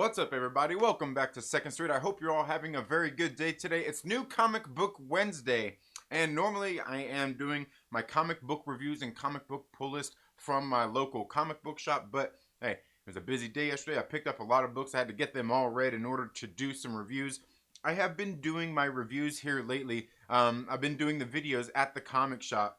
What's up, everybody? Welcome back to Second Street. I hope you're all having a very good day today. It's New Comic Book Wednesday, and normally I am doing my comic book reviews and comic book pull list from my local comic book shop, but hey, it was a busy day yesterday. I picked up a lot of books. I had to get them all read in order to do some reviews. I have been doing my reviews here lately. I've been doing the videos at the comic shop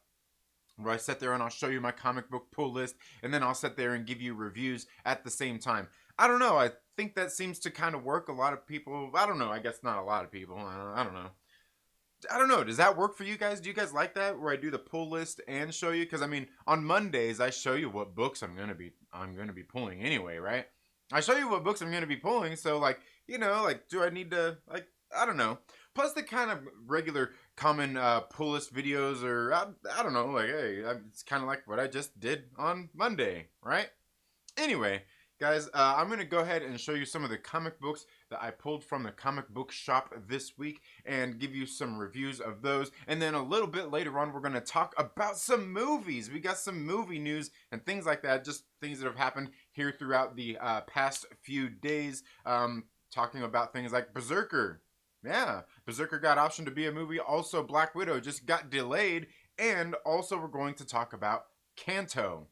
where I sit there and I'll show you my comic book pull list, and then I'll sit there and give you reviews at the same time. I don't know, I think that seems to kind of work. A lot of people, I don't know, I guess not a lot of people, I don't know, does that work for you guys? Do you guys like that, where I do the pull list and show you? Because I mean, on Mondays I show you what books I'm gonna be pulling anyway, right? I show you what books I'm gonna be pulling, so like, you know, like, do I need to, like, I don't know. Plus the kind of regular common pull list videos, or I don't know, like, hey, it's kind of like what I just did on Monday, right? Anyway, guys, I'm going to go ahead and show you some of the comic books that I pulled from the comic book shop this week and give you some reviews of those. And then a little bit later on, we're going to talk about some movies. We got some movie news and things like that, just things that have happened here throughout the past few days, talking about things like BRZRKR. Yeah, BRZRKR got optioned to be a movie. Also, Black Widow just got delayed. And also, we're going to talk about CANTO.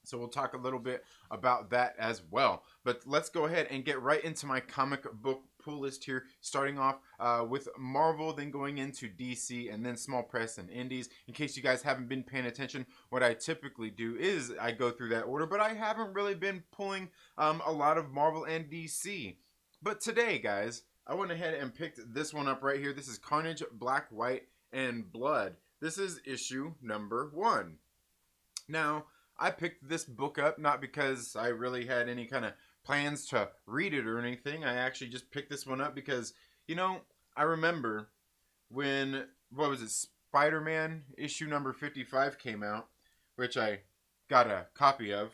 So we'll talk a little bit about that as well. But let's go ahead and get right into my comic book pull list here, starting off with Marvel, then going into DC, and then small press and indies. In case you guys haven't been paying attention, what I typically do is I go through that order, but I haven't really been pulling a lot of Marvel and DC. But today, guys, I went ahead and picked this one up right here. This is Carnage, Black, White, and Blood. This is issue number 1. Now, I picked this book up not because I really had any kind of plans to read it or anything. I actually just picked this one up because, you know, I remember when, what was it, Spider-Man issue number 55 came out, which I got a copy of.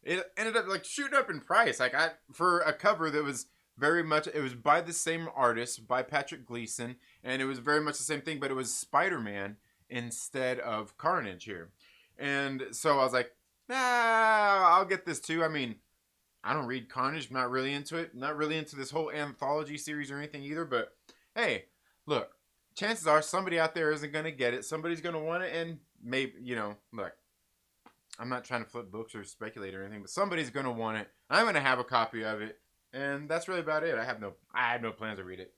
It ended up like shooting up in price. Like, for a cover that was very much, it was by the same artist, by Patrick Gleason, and it was very much the same thing, but it was Spider-Man instead of Carnage here. And so I was like, nah, I'll get this too. I mean, I don't read Carnage, I'm not really into it, not really into this whole anthology series or anything either, but hey, look, chances are somebody out there isn't going to get it, somebody's going to want it, and maybe, you know, look, I'm not trying to flip books or speculate or anything, but somebody's going to want it, I'm going to have a copy of it, and that's really about it. I had no plans to read it.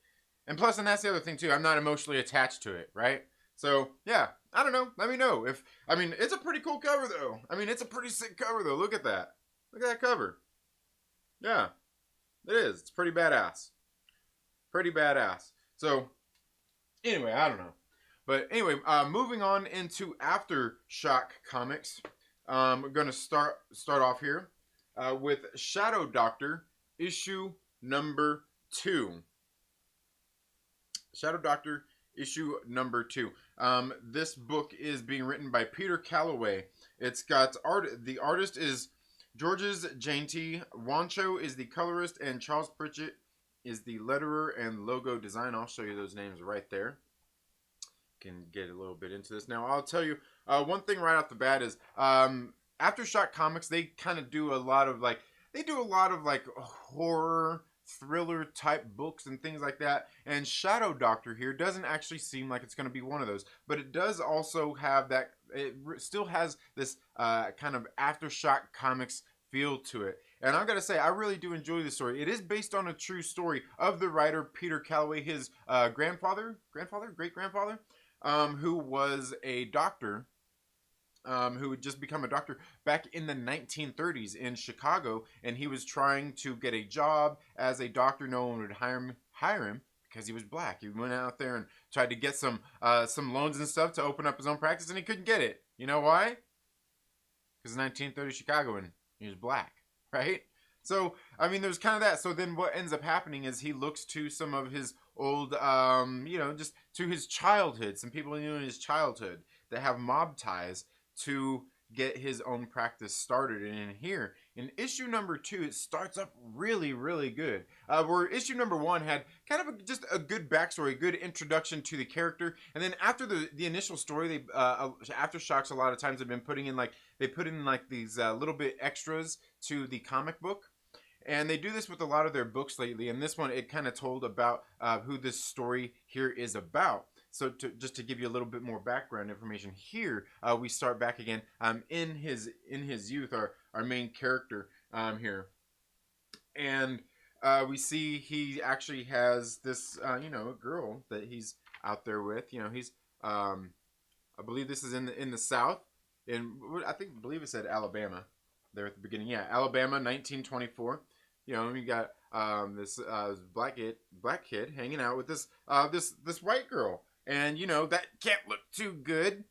And plus, and that's the other thing too, I'm not emotionally attached to it, right? So, yeah, I don't know. Let me know. I mean, it's a pretty cool cover, though. I mean, it's a pretty sick cover, though. Look at that. Look at that cover. Yeah, it is. It's pretty badass. Pretty badass. So, anyway, I don't know. But anyway, moving on into Aftershock Comics. We're going to start off here with Shadow Doctor, issue number 2. Shadow Doctor, issue number 2. This book is being written by Peter Calloway. It's got the artist is Georges Janty, Wancho is the colorist, and Charles Pritchett is the letterer and logo design. I'll show you those names right there. Can get a little bit into this. Now, I'll tell you one thing right off the bat is Aftershock Comics, they kind of do a lot of like horror thriller type books and things like that, and Shadow Doctor here doesn't actually seem like it's going to be one of those, but it does also have that, it still has this kind of Aftershock Comics feel to it. And I've got to say, I really do enjoy this story. It is based on a true story of the writer Peter Calloway, his great grandfather, who was a doctor, who had just become a doctor back in the 1930s in Chicago, and he was trying to get a job as a doctor. No one would hire him because he was black. He went out there and tried to get some loans and stuff to open up his own practice, and he couldn't get it. You know why? Because 1930 Chicago, and he was black, right? So, I mean, there's kind of that. So then what ends up happening is he looks to some of his old, you know, just to his childhood, some people he knew in his childhood that have mob ties, to get his own practice started. And in here, In issue number 2, it starts up really good. Where issue number 1 had kind of just a good backstory, good introduction to the character, and then after the initial story, they Aftershocks a lot of times have been putting in like these little bit extras to the comic book. And they do this with a lot of their books lately. And this one, it kind of told about who this story here is about. So just to give you a little bit more background information here, we start back again in his youth, our main character here. And we see he actually has this, girl that he's out there with. He's, I believe this is in the South. I believe it said Alabama there at the beginning. Yeah, Alabama, 1924. You got this black kid hanging out with this white girl, and that can't look too good.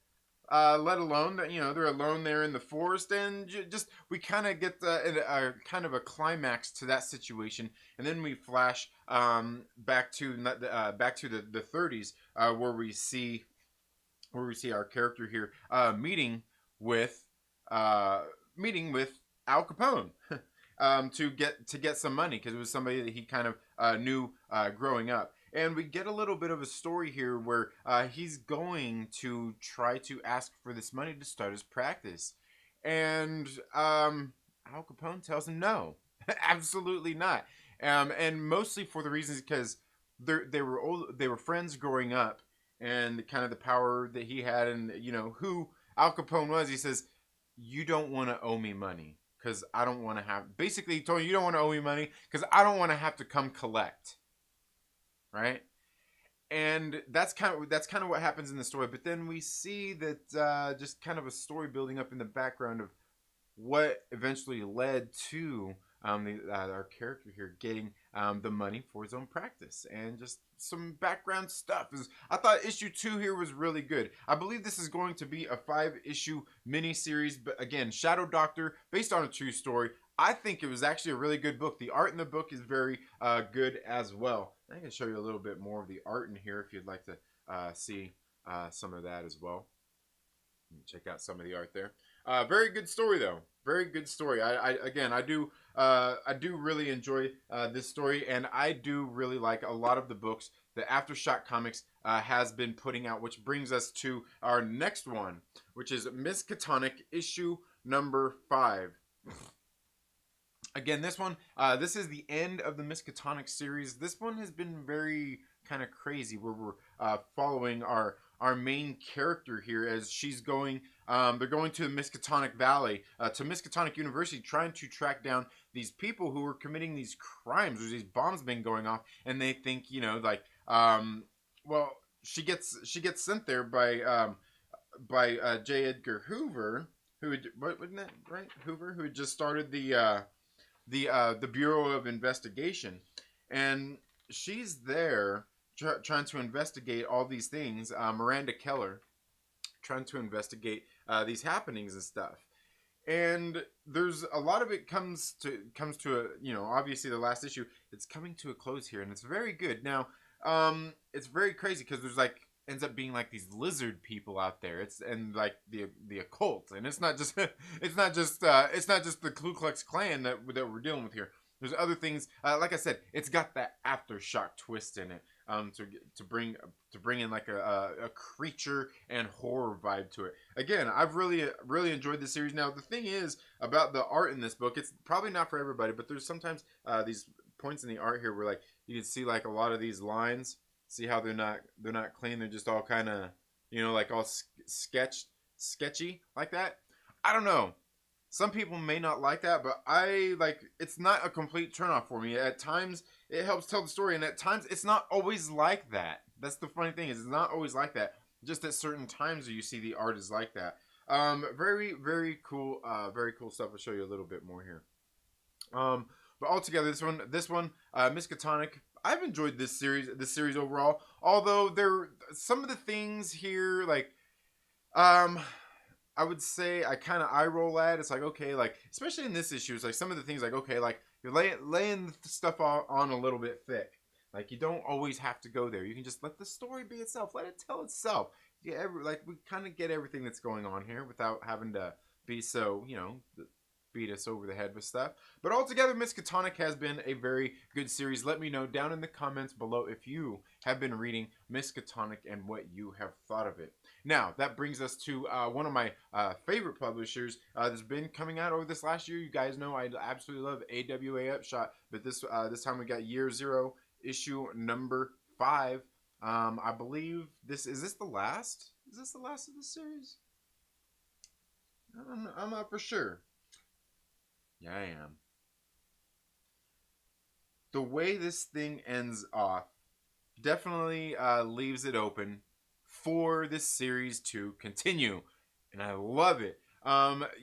Let alone that they're alone there in the forest, and just we kind of get a kind of a climax to that situation, and then we flash back to the 30s, where we see our character here meeting with Al Capone. To get some money, because it was somebody that he kind of knew growing up. And we get a little bit of a story here where he's going to try to ask for this money to start his practice. And Al Capone tells him no, absolutely not. And mostly for the reasons because they were friends growing up, and kind of the power that he had, and who Al Capone was. He says, "You don't want to owe me money. Because I don't want to have," basically he told me, "You don't want to owe me money because I don't want to have to come collect." Right? And that's kind of what happens in the story. But then we see that just kind of a story building up in the background of what eventually led to our character here getting the money for his own practice, and just some background stuff. I thought issue 2 here was really good. I believe this is going to be a 5-issue miniseries, but again, Shadow Doctor, based on a true story. I think it was actually a really good book. The art in the book is very good as well. I can show you a little bit more of the art in here if you'd like to see some of that as well. Check out some of the art there. Very good story though. Very good story. I do really enjoy this story, and I do really like a lot of the books that Aftershock Comics has been putting out, which brings us to our next one, which is Miskatonic issue number 5. Again, this one, this is the end of the Miskatonic series. This one has been very kind of crazy, where we're following our main character here as she's going. They're going to the Miskatonic Valley, to Miskatonic University, trying to track down these people who are committing these crimes. There's these bombs been going off, and they think, well, she gets sent there by J. Edgar Hoover, wasn't that right? Hoover, who had just started the Bureau of Investigation, and she's there trying to investigate all these things. Miranda Keller trying to investigate these happenings and stuff. And there's a lot of it comes to a, obviously the last issue, it's coming to a close here, and it's very good. Now, it's very crazy because there's ends up being these lizard people out there. And the occult, and it's not just the Ku Klux Klan that we're dealing with here. There's other things. Like I said, it's got that Aftershock twist in it. To bring in a creature and horror vibe to it. Again, I've really enjoyed this series. Now, the thing is about the art in this book, it's probably not for everybody, but there's sometimes these points in the art here where you can see a lot of these lines. See how they're not clean. They're just all kind of all sketchy like that. I don't know. Some people may not like that, but it's not a complete turnoff for me. At times, it helps tell the story, and at times, it's not always like that. That's the funny thing, is it's not always like that. Just at certain times you see the art is like that. Very, very cool stuff. I'll show you a little bit more here. But altogether, this one, Miskatonic, I've enjoyed this series overall. Although some of the things here, I would say I kind of eye roll at. It's okay, especially in this issue, it's some of the things okay, you're laying the stuff on a little bit thick. You don't always have to go there. You can just let the story be itself. Let it tell itself. Yeah, we kind of get everything that's going on here without having to be so, beat us over the head with stuff. But altogether, Miskatonic has been a very good series. Let me know down in the comments below if you have been reading Miskatonic and what you have thought of it. Now, that brings us to one of my favorite publishers that's been coming out over this last year. You guys know I absolutely love AWA Upshot, but this time we got Year Zero, issue number 5. I believe is this the last? Is this the last of the series? I'm not for sure. Yeah, I am. The way this thing ends off definitely leaves it open for this series to continue, and I love it.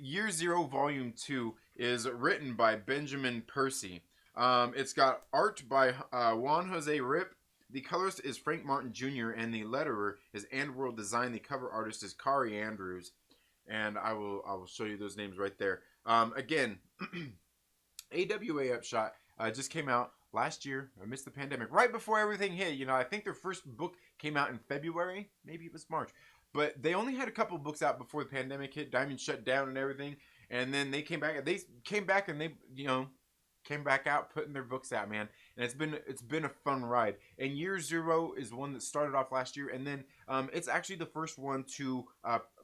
Year Zero Volume 2 is written by Benjamin Percy. It's got art by Juan Jose Rip. The colorist is Frank Martin Jr. and the letterer is AndWorld Design. The cover artist is Kari Andrews. And I will show you those names right there. Again, AWA Upshot just came out last year amidst the pandemic, right before everything hit. You know, I think their first book came out in February, maybe it was March, but they only had a couple books out before the pandemic hit. Diamond shut down and everything, and then they came back. And they came back out putting their books out, man, and it's been a fun ride. And Year Zero is one that started off last year, and then it's actually the first one to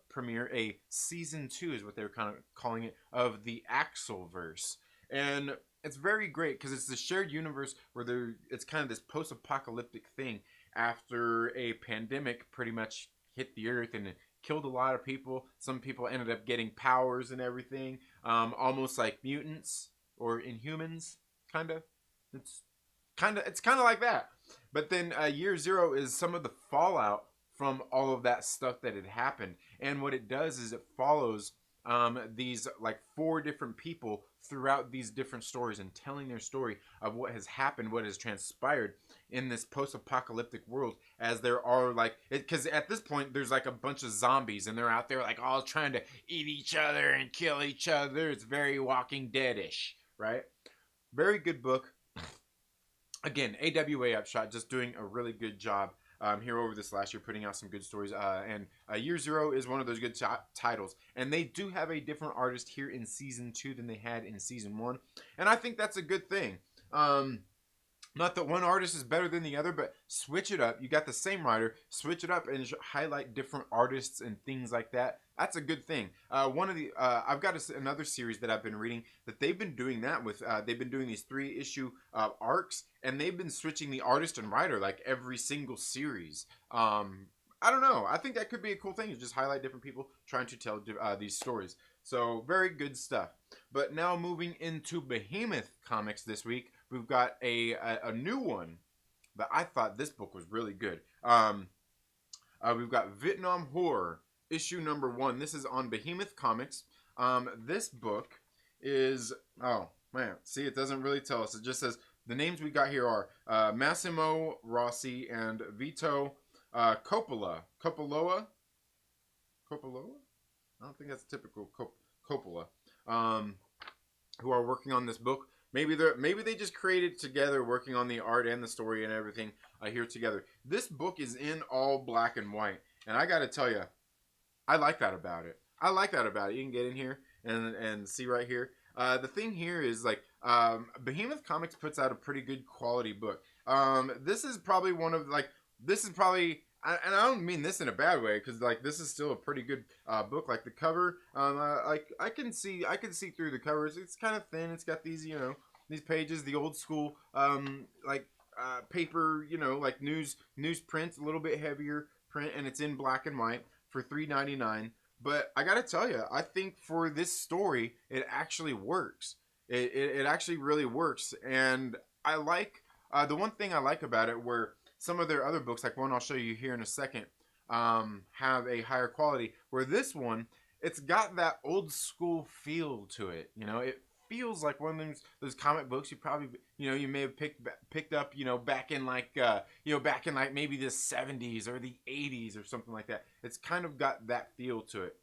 premiere a season 2, is what they were kind of calling it, of the Axelverse. And it's very great because it's the shared universe where it's kind of this post-apocalyptic thing after a pandemic pretty much hit the earth and it killed a lot of people. Some people ended up getting powers and everything, almost like mutants or Inhumans, kind of. It's kind of like that. But then Year Zero is some of the fallout from all of that stuff that had happened. And what it does is it follows these like 4 different people throughout these different stories and telling their story of what has happened, what has transpired in this post-apocalyptic world, as there are like, because at this point there's like a bunch of zombies and they're out there like all trying to eat each other and kill each other. It's very Walking Dead-ish, right? Very good book. Again, AWA Upshot just doing a really good job here over this last year, putting out some good stories. And Year Zero is one of those good titles. And they do have a different artist here in Season 2 than they had in Season 1. And I think that's a good thing. Not that one artist is better than the other, but switch it up. You got the same writer, switch it up and highlight different artists and things like that. That's a good thing. I've got another series that I've been reading that they've been doing that with. They've been doing these 3-issue arcs, and they've been switching the artist and writer like every single series. I don't know. I think that could be a cool thing to just highlight different people trying to tell these stories. So very good stuff. But now moving into Behemoth Comics this week, we've got a new one that I thought this book was really good. We've got Vietnam Horror, issue number 1. This is on Behemoth Comics. This book is, oh man, see, it doesn't really tell us. It just says the names we got here are Massimo Rossi and Vito Coppola. Coppoloa? I don't think that's typical Coppola. Who are working on this book. Maybe they just created together, working on the art and the story and everything here together. This book is in all black and white, and I gotta tell you, I like that about it. You can get in here and see right here. The thing here is like Behemoth Comics puts out a pretty good quality book. This is probably and I don't mean this in a bad way, because like this is still a pretty good book. Like the cover, like I can see through the covers. It's kind of thin. It's got these, you know, these pages, the old school paper, you know, like newsprint, a little bit heavier print, and it's in black and white for $3.99. But I gotta tell you, I think for this story, it actually works. It actually really works, and I like the one thing I like about it, where some of their other books, like one I'll show you here in a second, have a higher quality. Where this one, it's got that old school feel to it. You know, it feels like one of those comic books you probably, you know, you may have picked up, you know, back in like maybe the 70s or the 80s or something like that. It's kind of got that feel to it,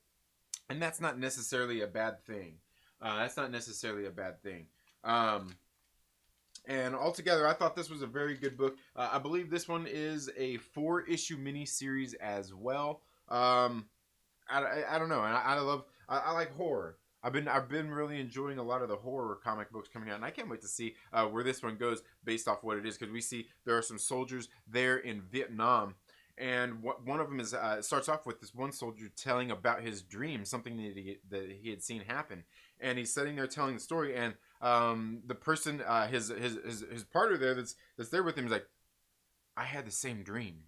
and that's not necessarily a bad thing. And altogether, I thought this was a very good book. I believe this one is a 4-issue mini-series as well. I don't know. And I like horror. I've been really enjoying a lot of the horror comic books coming out, and I can't wait to see where this one goes based off what it is, because we see there are some soldiers there in Vietnam, and one of them is starts off with this one soldier telling about his dream, something that he had seen happen, and he's sitting there telling the story, and the person his partner there that's there with him is like, I had the same dream.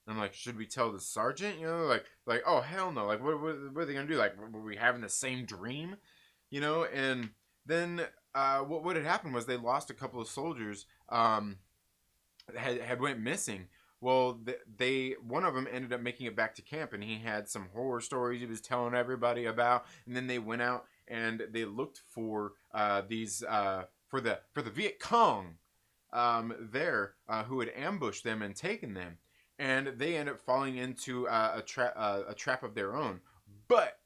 I'm like, should we tell the sergeant? You know, like, oh hell no! Like, what are they gonna do? Like, were we having the same dream? You know, and then what had happened was they lost a couple of soldiers. Had went missing. Well, they one of them ended up making it back to camp, and he had some horror stories he was telling everybody about. And then they went out and they looked for these for the Viet Cong there who had ambushed them and taken them, and they ended up falling into a trap of their own. But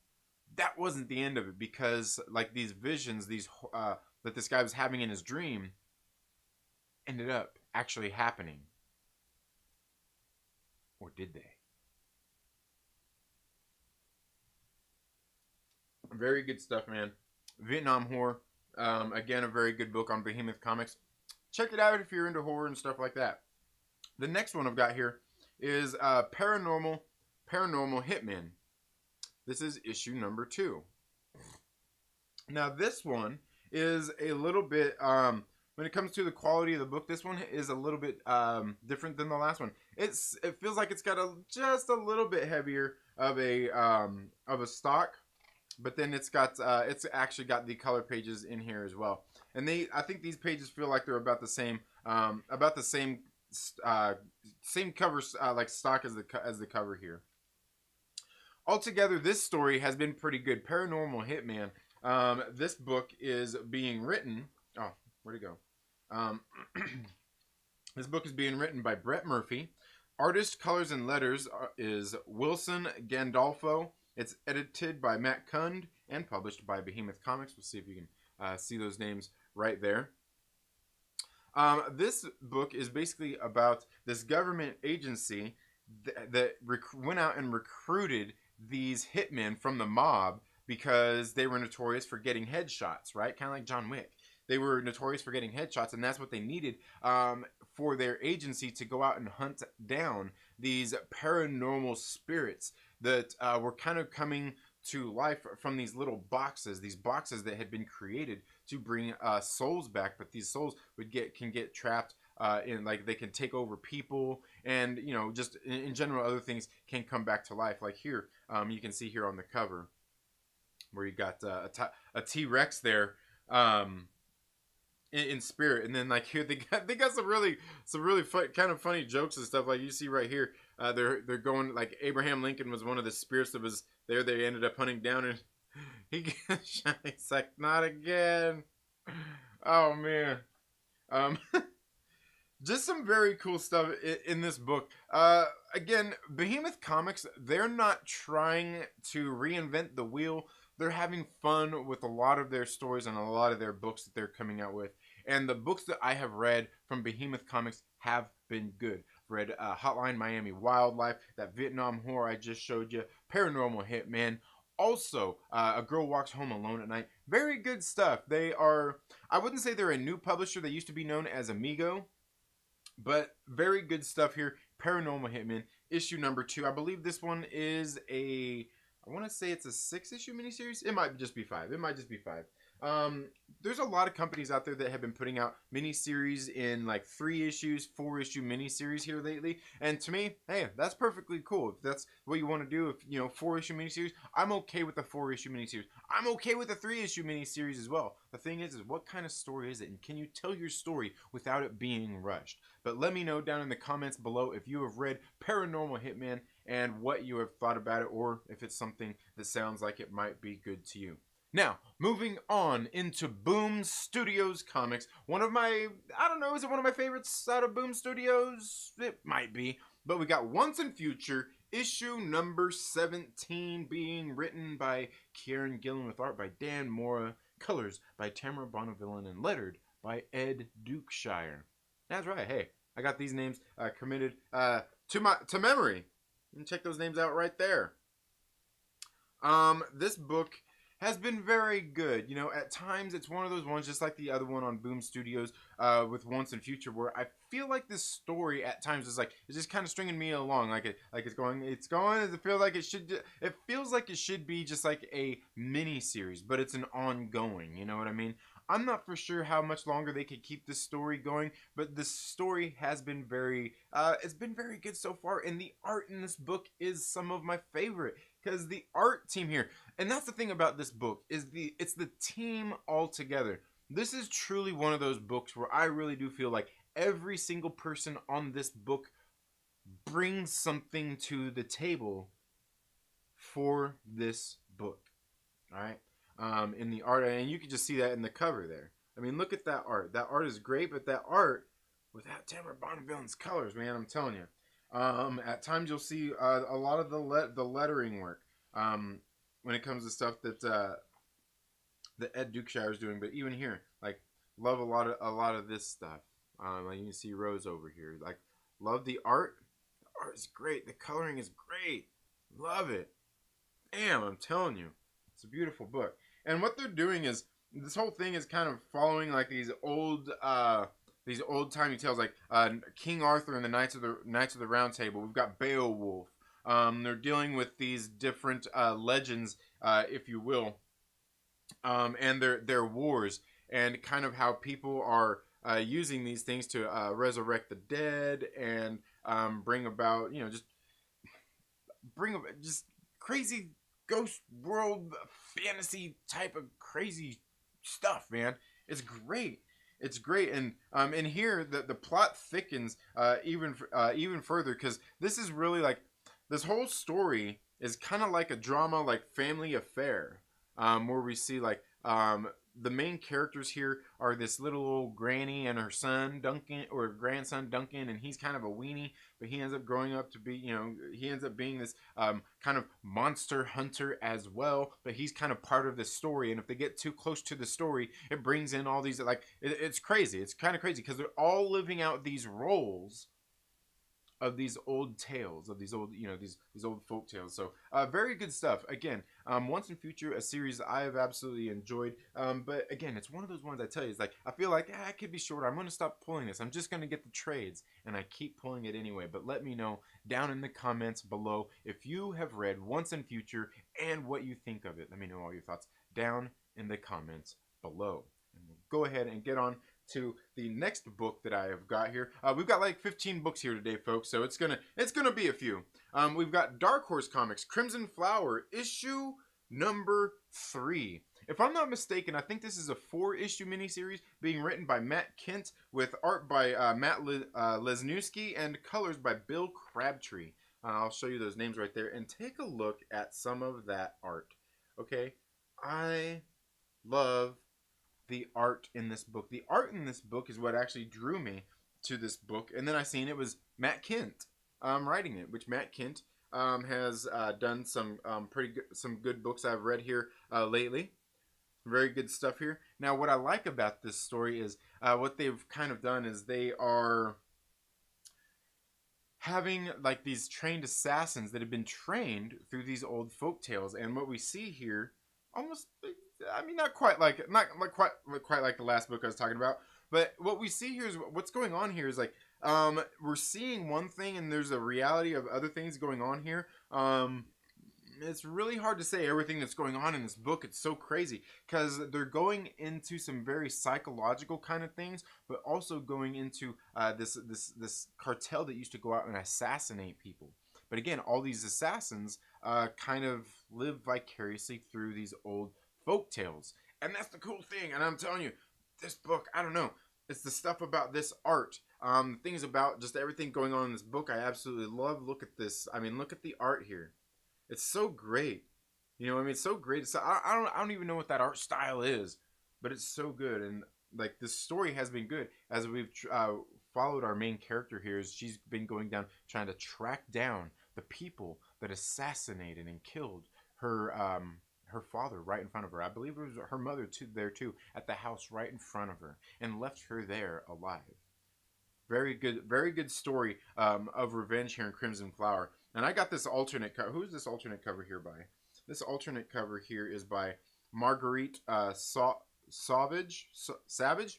that wasn't the end of it, because like these visions, these that this guy was having in his dream, ended up actually happening. Or did they? Very good stuff, man. Vietnam horror. Again, a very good book on Behemoth Comics. Check it out if you're into horror and stuff like that. The next one I've got here is Paranormal Hitman. This is issue number 2. Now this one is a little bit when it comes to the quality of the book, this one is a little bit different than the last one. It feels like it's got just a little bit heavier of a stock, but then it's actually got the color pages in here as well. And I think these pages feel like they're about the same same cover like stock as the cover here. Altogether, this story has been pretty good. Paranormal Hitman. This book is being written. Oh, where'd it go? This book is being written by Brett Murphy. Artist, colors, and letters is Wilson Gandolfo. It's edited by Matt Kund and published by Behemoth Comics. We'll see if you can see those names right there. This book is basically about this government agency that went out and recruited these hitmen from the mob because they were notorious for getting headshots, right? Kind of like John Wick. They were notorious for getting headshots, and that's what they needed for their agency to go out and hunt down these paranormal spirits that were kind of coming to life from these little boxes, these boxes that had been created to bring souls back, but these souls can get trapped in, like, they can take over people, and you know, just in general, other things can come back to life. Like here, you can see here on the cover where you got a T-Rex there. In spirit, and then like here they got some really kind of funny jokes and stuff. Like you see right here, they're going like Abraham Lincoln was one of the spirits that was there. They ended up hunting down, and he gets shot. He's like, not again. Oh man, just some very cool stuff in this book. Again, Behemoth Comics, they're not trying to reinvent the wheel. They're having fun with a lot of their stories and a lot of their books that they're coming out with. And the books that I have read from Behemoth Comics have been good. I've read Hotline Miami Wildlife, that Vietnam horror I just showed you, Paranormal Hitman. Also, A Girl Walks Home Alone at Night. Very good stuff. They are, I wouldn't say they're a new publisher. They used to be known as Amigo. But very good stuff here. Paranormal Hitman, issue number 2. I believe this one is I want to say it's a 6-issue miniseries. It might just be 5. It might just be 5. There's a lot of companies out there that have been putting out miniseries in like 3 issues, 4-issue miniseries here lately. And to me, hey, that's perfectly cool. If that's what you want to do, if you know, 4-issue miniseries, I'm okay with the 4-issue miniseries. I'm okay with the 3-issue miniseries as well. The thing is what kind of story is it? And can you tell your story without it being rushed? But let me know down in the comments below if you have read Paranormal Hitman and what you have thought about it, or if it's something that sounds like it might be good to you. Now, moving on into Boom Studios Comics. One of my, I don't know, is it one of my favorites out of Boom Studios? It might be. But we got Once and Future, issue number 17, being written by Kieran Gillen with art by Dan Mora, colors by Tamara Bonneville, and lettered by Ed Dukeshire. That's right, hey, I got these names committed to memory. You can check those names out right there. This book has been very good. You know, at times it's one of those ones, just like the other one on Boom Studios with Once and Future, where I feel like this story at times is like it's just kind of stringing me along, like it's going. It feels like it should. It feels like it should be just like a mini series, but it's an ongoing. You know what I mean? I'm not for sure how much longer they could keep this story going, but this story has been it's been very good so far, and the art in this book is some of my favorite, because the art team here, and that's the thing about this book, is it's the team all together. This is truly one of those books where I really do feel like every single person on this book brings something to the table for this book. All right. In the art, and you can just see that in the cover there. I mean, look at that art. That art is great, but that art without Tamara Bonneville's colors, man, I'm telling you. At times you'll see a lot of the lettering work when it comes to stuff that Ed Dukeshire is doing. But even here, like, love a lot of this stuff. Like you can see Rose over here. Like, love the art. The art is great. The coloring is great. Love it. Damn, I'm telling you, it's a beautiful book. And what they're doing is, this whole thing is kind of following like these old timey tales, like King Arthur and the Knights of the Round Table. We've got Beowulf. They're dealing with these different legends, if you will, and their wars, and kind of how people are using these things to resurrect the dead and bring about, you know, just crazy ghost world fantasy type of crazy stuff, man. It's great. It's great. And in here the plot thickens even further, because this is really like, this whole story is kind of like a drama, like family affair, where we see like the main characters here are this little old granny and her son Duncan, or grandson Duncan, and he's kind of a weenie, but he ends up growing up to be, you know, he ends up being this kind of monster hunter as well, but he's kind of part of the story. And if they get too close to the story, it brings in all these, like, it's crazy. It's kind of crazy, because they're all living out these roles of these old tales, of these old, you know, these old folk tales. So very good stuff. Again, Once and Future, a series I have absolutely enjoyed. But again, it's one of those ones, I tell you, it's like, I feel like it could be shorter. I'm going to stop pulling this. I'm just going to get the trades, and I keep pulling it anyway. But let me know down in the comments below if you have read Once and Future and what you think of it. Let me know all your thoughts down in the comments below. And we'll go ahead and get on to the next book that I have got here. We've got like 15 books here today, folks, so it's gonna be a few. We've got Dark Horse Comics Crimson Flower issue number 3. If I'm not mistaken, I think this is a 4-issue miniseries being written by Matt Kent, with art by Matt Lesniewski and colors by Bill Crabtree. I'll show you those names right there, and take a look at some of that art. Okay, I love the art in this book. The art in this book is what actually drew me to this book, and then I seen it was Matt Kent writing it, which Matt Kent has done some some good books I've read here lately. Very good stuff here. Now, what I like about this story is what they've kind of done is they are having like these trained assassins that have been trained through these old folk tales, and what we see here, almost, I mean, not quite like the last book I was talking about, but what we see here is what's going on here is like we're seeing one thing, and there's a reality of other things going on here. It's really hard to say everything that's going on in this book. It's so crazy, because they're going into some very psychological kind of things, but also going into this cartel that used to go out and assassinate people. But again, all these assassins kind of live vicariously through these old folk tales, and that's the cool thing. And I'm telling you, this book, I don't know, it's the stuff about this art, things about just everything going on in this book I absolutely love. Look at this. I mean, look at the art here. It's so great. You know, I mean, it's so great. It's, I don't even know what that art style is, but it's so good. And like, this story has been good as we've followed our main character here, as she's been going down trying to track down the people that assassinated and killed her her father right in front of her. I believe it was her mother too, there too, at the house right in front of her, and left her there alive. Very good story of revenge here in Crimson Flower. And I got this alternate cover. Who's this alternate cover here by? This alternate cover here is by Marguerite Savage.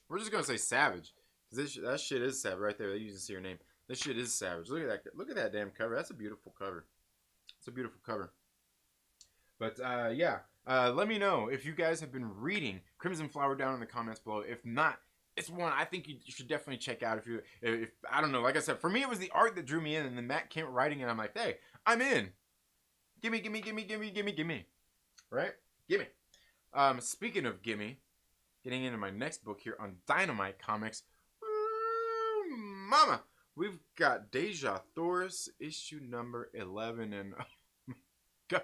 We're just gonna say Savage. That shit is savage right there. You can see her name. This shit is savage. Look at that. Look at that damn cover. That's a beautiful cover. It's a beautiful cover. But yeah, let me know if you guys have been reading Crimson Flower down in the comments below. If not, it's one I think you should definitely check out. If I don't know, like I said, for me it was the art that drew me in, and then Matt came writing, and I'm like, hey, I'm in. Gimme. Right? Gimme. Speaking of gimme, getting into my next book here on Dynamite Comics. Mama, we've got Deja Thoris issue number 11, and oh my god,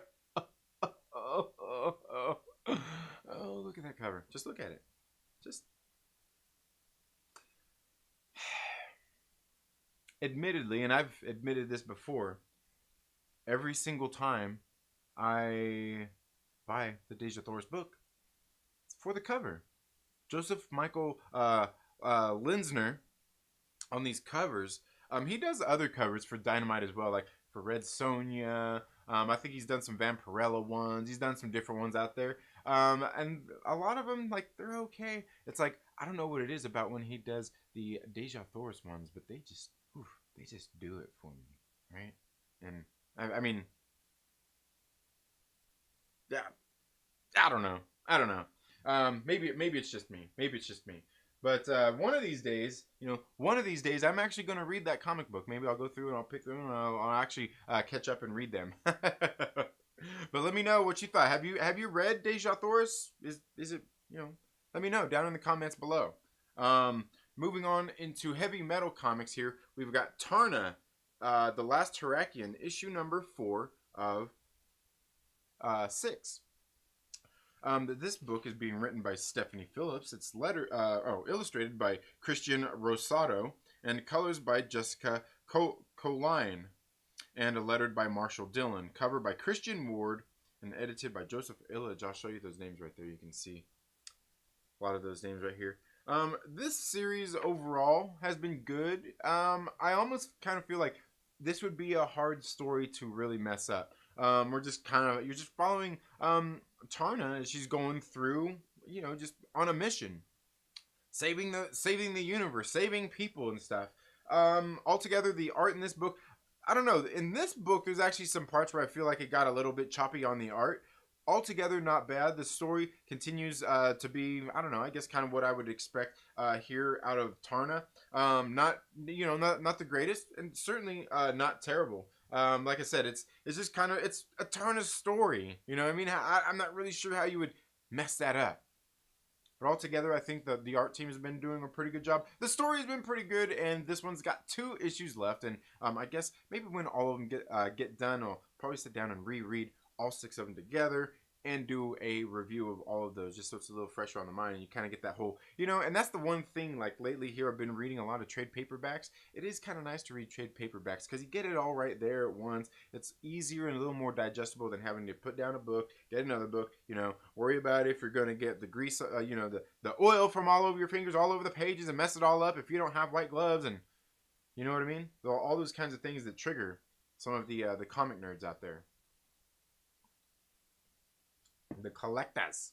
oh, look at that cover. Just look at it. Just admittedly, and I've admitted this before, every single time I buy the Deja Thoris book, it's for the cover. Joseph Michael Linsner on these covers. He does other covers for Dynamite as well, like for Red Sonja. I think he's done some Vampirella ones. He's done some different ones out there. And a lot of them, like, they're okay. It's like, I don't know what it is about when he does the Deja Thoris ones, but they just do it for me, right? And I mean, yeah, I don't know. Maybe it's just me. But one of these days, I'm actually going to read that comic book. Maybe I'll go through and I'll pick them and I'll actually catch up and read them. But let me know what you thought. Have you read Deja Thoris? Is it, let me know down in the comments below. Moving on into heavy metal comics here, we've got Tarna, The Last Terrakian, issue number 4 of 6. This book is being written by Stephanie Phillips. It's illustrated by Christian Rosado and colors by Jessica Coline, and lettered by Marshall Dillon. Cover by Christian Ward and edited by Joseph Illage. I'll show you those names right there. You can see a lot of those names right here. This series overall has been good. I almost kind of feel like this would be a hard story to really mess up. You're just following Tarna as she's going through, just on a mission, saving the universe, saving people and stuff. Altogether, the art in this book, I don't know. In this book, there's actually some parts where I feel like it got a little bit choppy on the art. Altogether, not bad. The story continues to be, I don't know, I guess kind of what I would expect here out of Tarna. Not the greatest, and certainly not terrible. Like I said, it's just kind of, it's a Tarna story. You know what I mean? I'm not really sure how you would mess that up. But altogether, I think that the art team has been doing a pretty good job. The story's been pretty good, and this one's got 2 issues left. And I guess maybe when all of them get done, I'll probably sit down and reread all 6 of them together and do a review of all of those, just so it's a little fresher on the mind, and you kind of get that whole, and that's the one thing, like, lately here I've been reading a lot of trade paperbacks. It is kind of nice to read trade paperbacks because you get it all right there at once. It's easier and a little more digestible than having to put down a book, get another book, worry about if you're going to get the grease, the oil from all over your fingers, all over the pages, and mess it all up if you don't have white gloves, and you know what I mean? All those kinds of things that trigger some of the comic nerds out there. The collectors.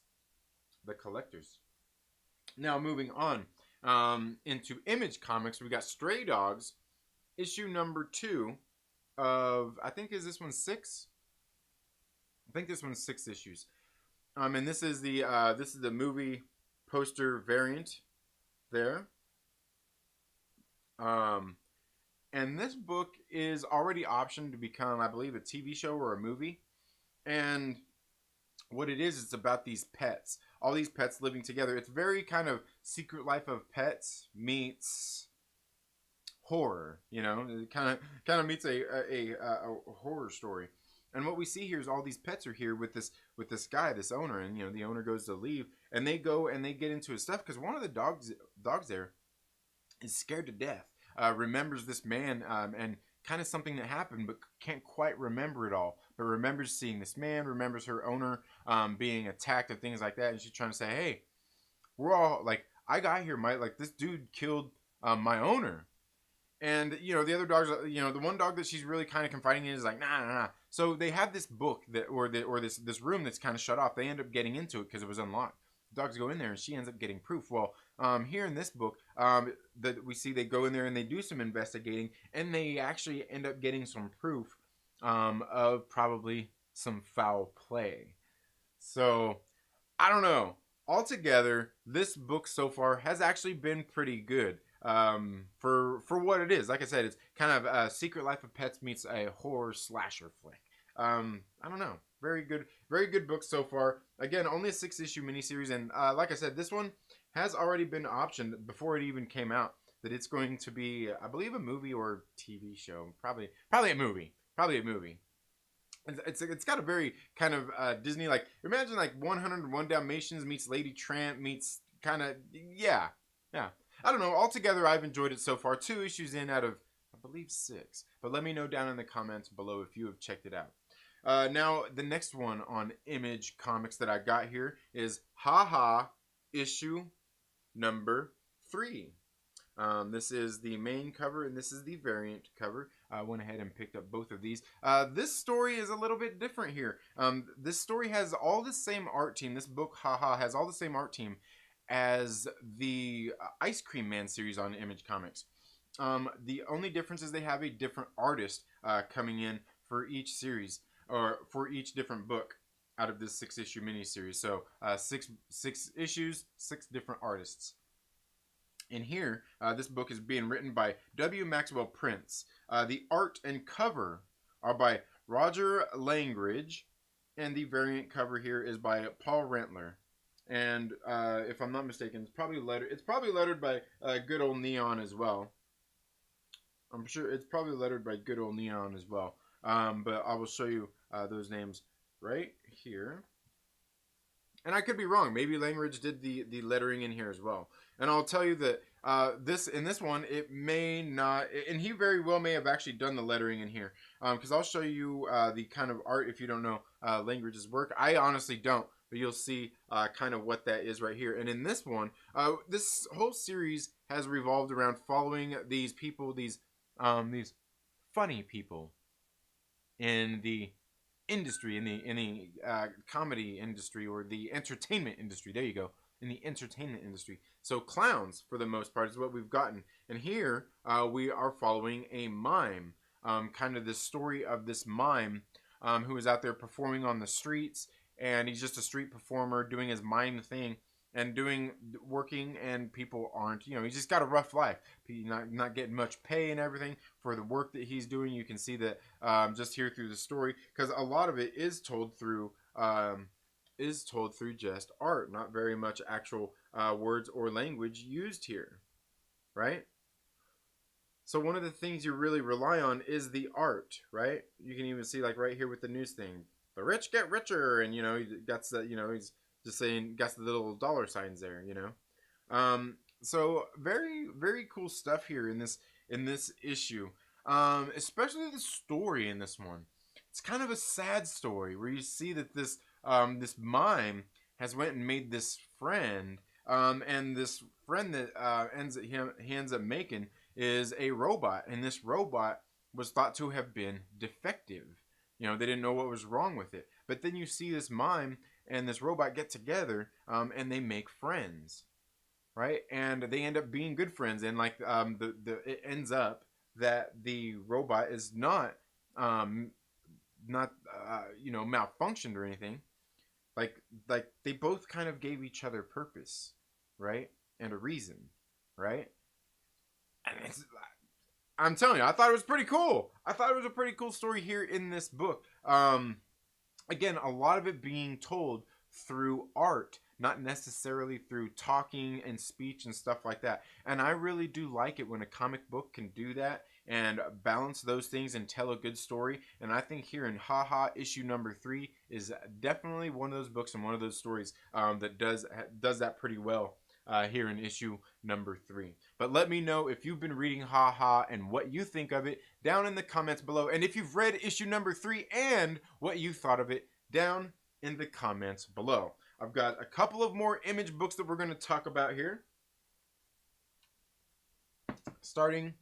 Now moving on into Image Comics, we got Stray Dogs, issue number 2 of, I think, is this one 6? I think this one's 6 issues. And this is the movie poster variant there. And this book is already optioned to become, I believe, a TV show or a movie. And what it is, it's about these pets. All these pets living together. It's very kind of Secret Life of Pets meets horror. It kind of meets a horror story. And what we see here is all these pets are here with this guy, this owner, and the owner goes to leave, and they go and they get into his stuff because one of the dogs there is scared to death. Remembers this man and kind of something that happened, but can't quite remember it all. But remembers seeing this man, remembers her owner being attacked and things like that. And she's trying to say, hey, we're all, like, I got here, this dude killed my owner. And you know, the other dogs, you know, the one dog that she's really kind of confiding in is like, nah. So they have this book that, or this room that's kind of shut off. They end up getting into it because it was unlocked. The dogs go in there and she ends up getting proof. Well, here in this book, that we see they go in there and they do some investigating, and they actually end up getting some proof of probably some foul play. So I don't know. Altogether, this book so far has actually been pretty good. For what it is. Like I said, it's kind of a Secret Life of Pets meets a horror slasher flick. I don't know. Very good book so far. Again, only a 6-issue miniseries, and like I said, this one has already been optioned before it even came out that it's going to be, I believe, a movie or TV show. Probably a movie. Probably a movie. It's got a very kind of Disney, like, imagine like 101 Dalmatians meets Lady Tramp meets kind of, yeah. I don't know. Altogether, I've enjoyed it so far. 2 issues in out of, I believe, 6. But let me know down in the comments below if you have checked it out. Now, the next one on Image Comics that I got here is Ha Ha issue number 3. This is the main cover, and this is the variant cover. I went ahead and picked up both of these. This story is a little bit different here. This story has all the same art team. This book, Ha Ha, has all the same art team as the Ice Cream Man series on Image Comics. The only difference is they have a different artist coming in for each series, or for each different book out of this 6-issue miniseries. So 6 issues, 6 different artists. In here, this book is being written by W. Maxwell Prince. The art and cover are by Roger Langridge, and the variant cover here is by Paul Rentler. And if I'm not mistaken, it's probably lettered by good old Neon as well. I'm sure it's probably lettered by good old Neon as well. But I will show you those names right here. And I could be wrong. Maybe Langridge did the lettering in here as well. And I'll tell you that in this one, it may not, and he very well may have actually done the lettering in here. Because I'll show you the kind of art if you don't know Langridge's work. I honestly don't. But you'll see kind of what that is right here. And in this one, this whole series has revolved around following these people, these funny people in the industry, in the comedy industry, or the entertainment industry. There you go. In the entertainment industry. So clowns, for the most part, is what we've gotten. And here we are following a mime. Kind of the story of this mime who is out there performing on the streets. And he's just a street performer doing his mime thing and working, and people aren't, you know, he's just got a rough life. Not getting much pay and everything for the work that he's doing. You can see that just here through the story, because a lot of it is told through just art, not very much actual words or language used here, right? So one of the things you really rely on is the art, right? You can even see, like, right here with the news thing. The rich get richer, and, you know, he got the, you know, he's just saying, got the little dollar signs there, you know. So very, very cool stuff here in this issue. Especially the story in this one. It's kind of a sad story where you see that this mime has went and made this friend, and this friend that he ends up making is a robot, and this robot was thought to have been defective. You know, they didn't know what was wrong with it. But then you see this mime and this robot get together, and they make friends, right? And they end up being good friends. And like it ends up that the robot is not you know, malfunctioned or anything. Like they both kind of gave each other purpose, right? And a reason, right? And I'm telling you, I thought it was pretty cool. I thought it was a pretty cool story here in this book. Again, a lot of it being told through art, not necessarily through talking and speech and stuff like that. And I really do like it when a comic book can do that and balance those things and tell a good story. And I think here in Ha Ha issue number 3 is definitely one of those books and one of those stories that does that pretty well. Here in issue number 3. But let me know if you've been reading Ha Ha and what you think of it down in the comments below. And if you've read issue number 3 and what you thought of it down in the comments below. I've got a couple of more Image books that we're going to talk about here. Starting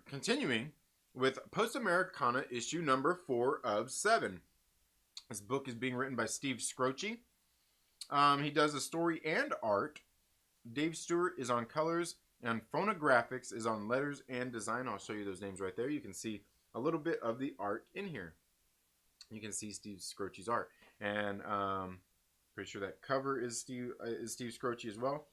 Continuing with Post-Americana issue number 4 of 7. This book is being written by Steve Scroce. He does the story and art. Dave Stewart is on colors, and Phonographics is on letters and design. I'll show you those names right there. You can see a little bit of the art in here. You can see Steve Scroce's art, and pretty sure that cover is Steve Scroce as well.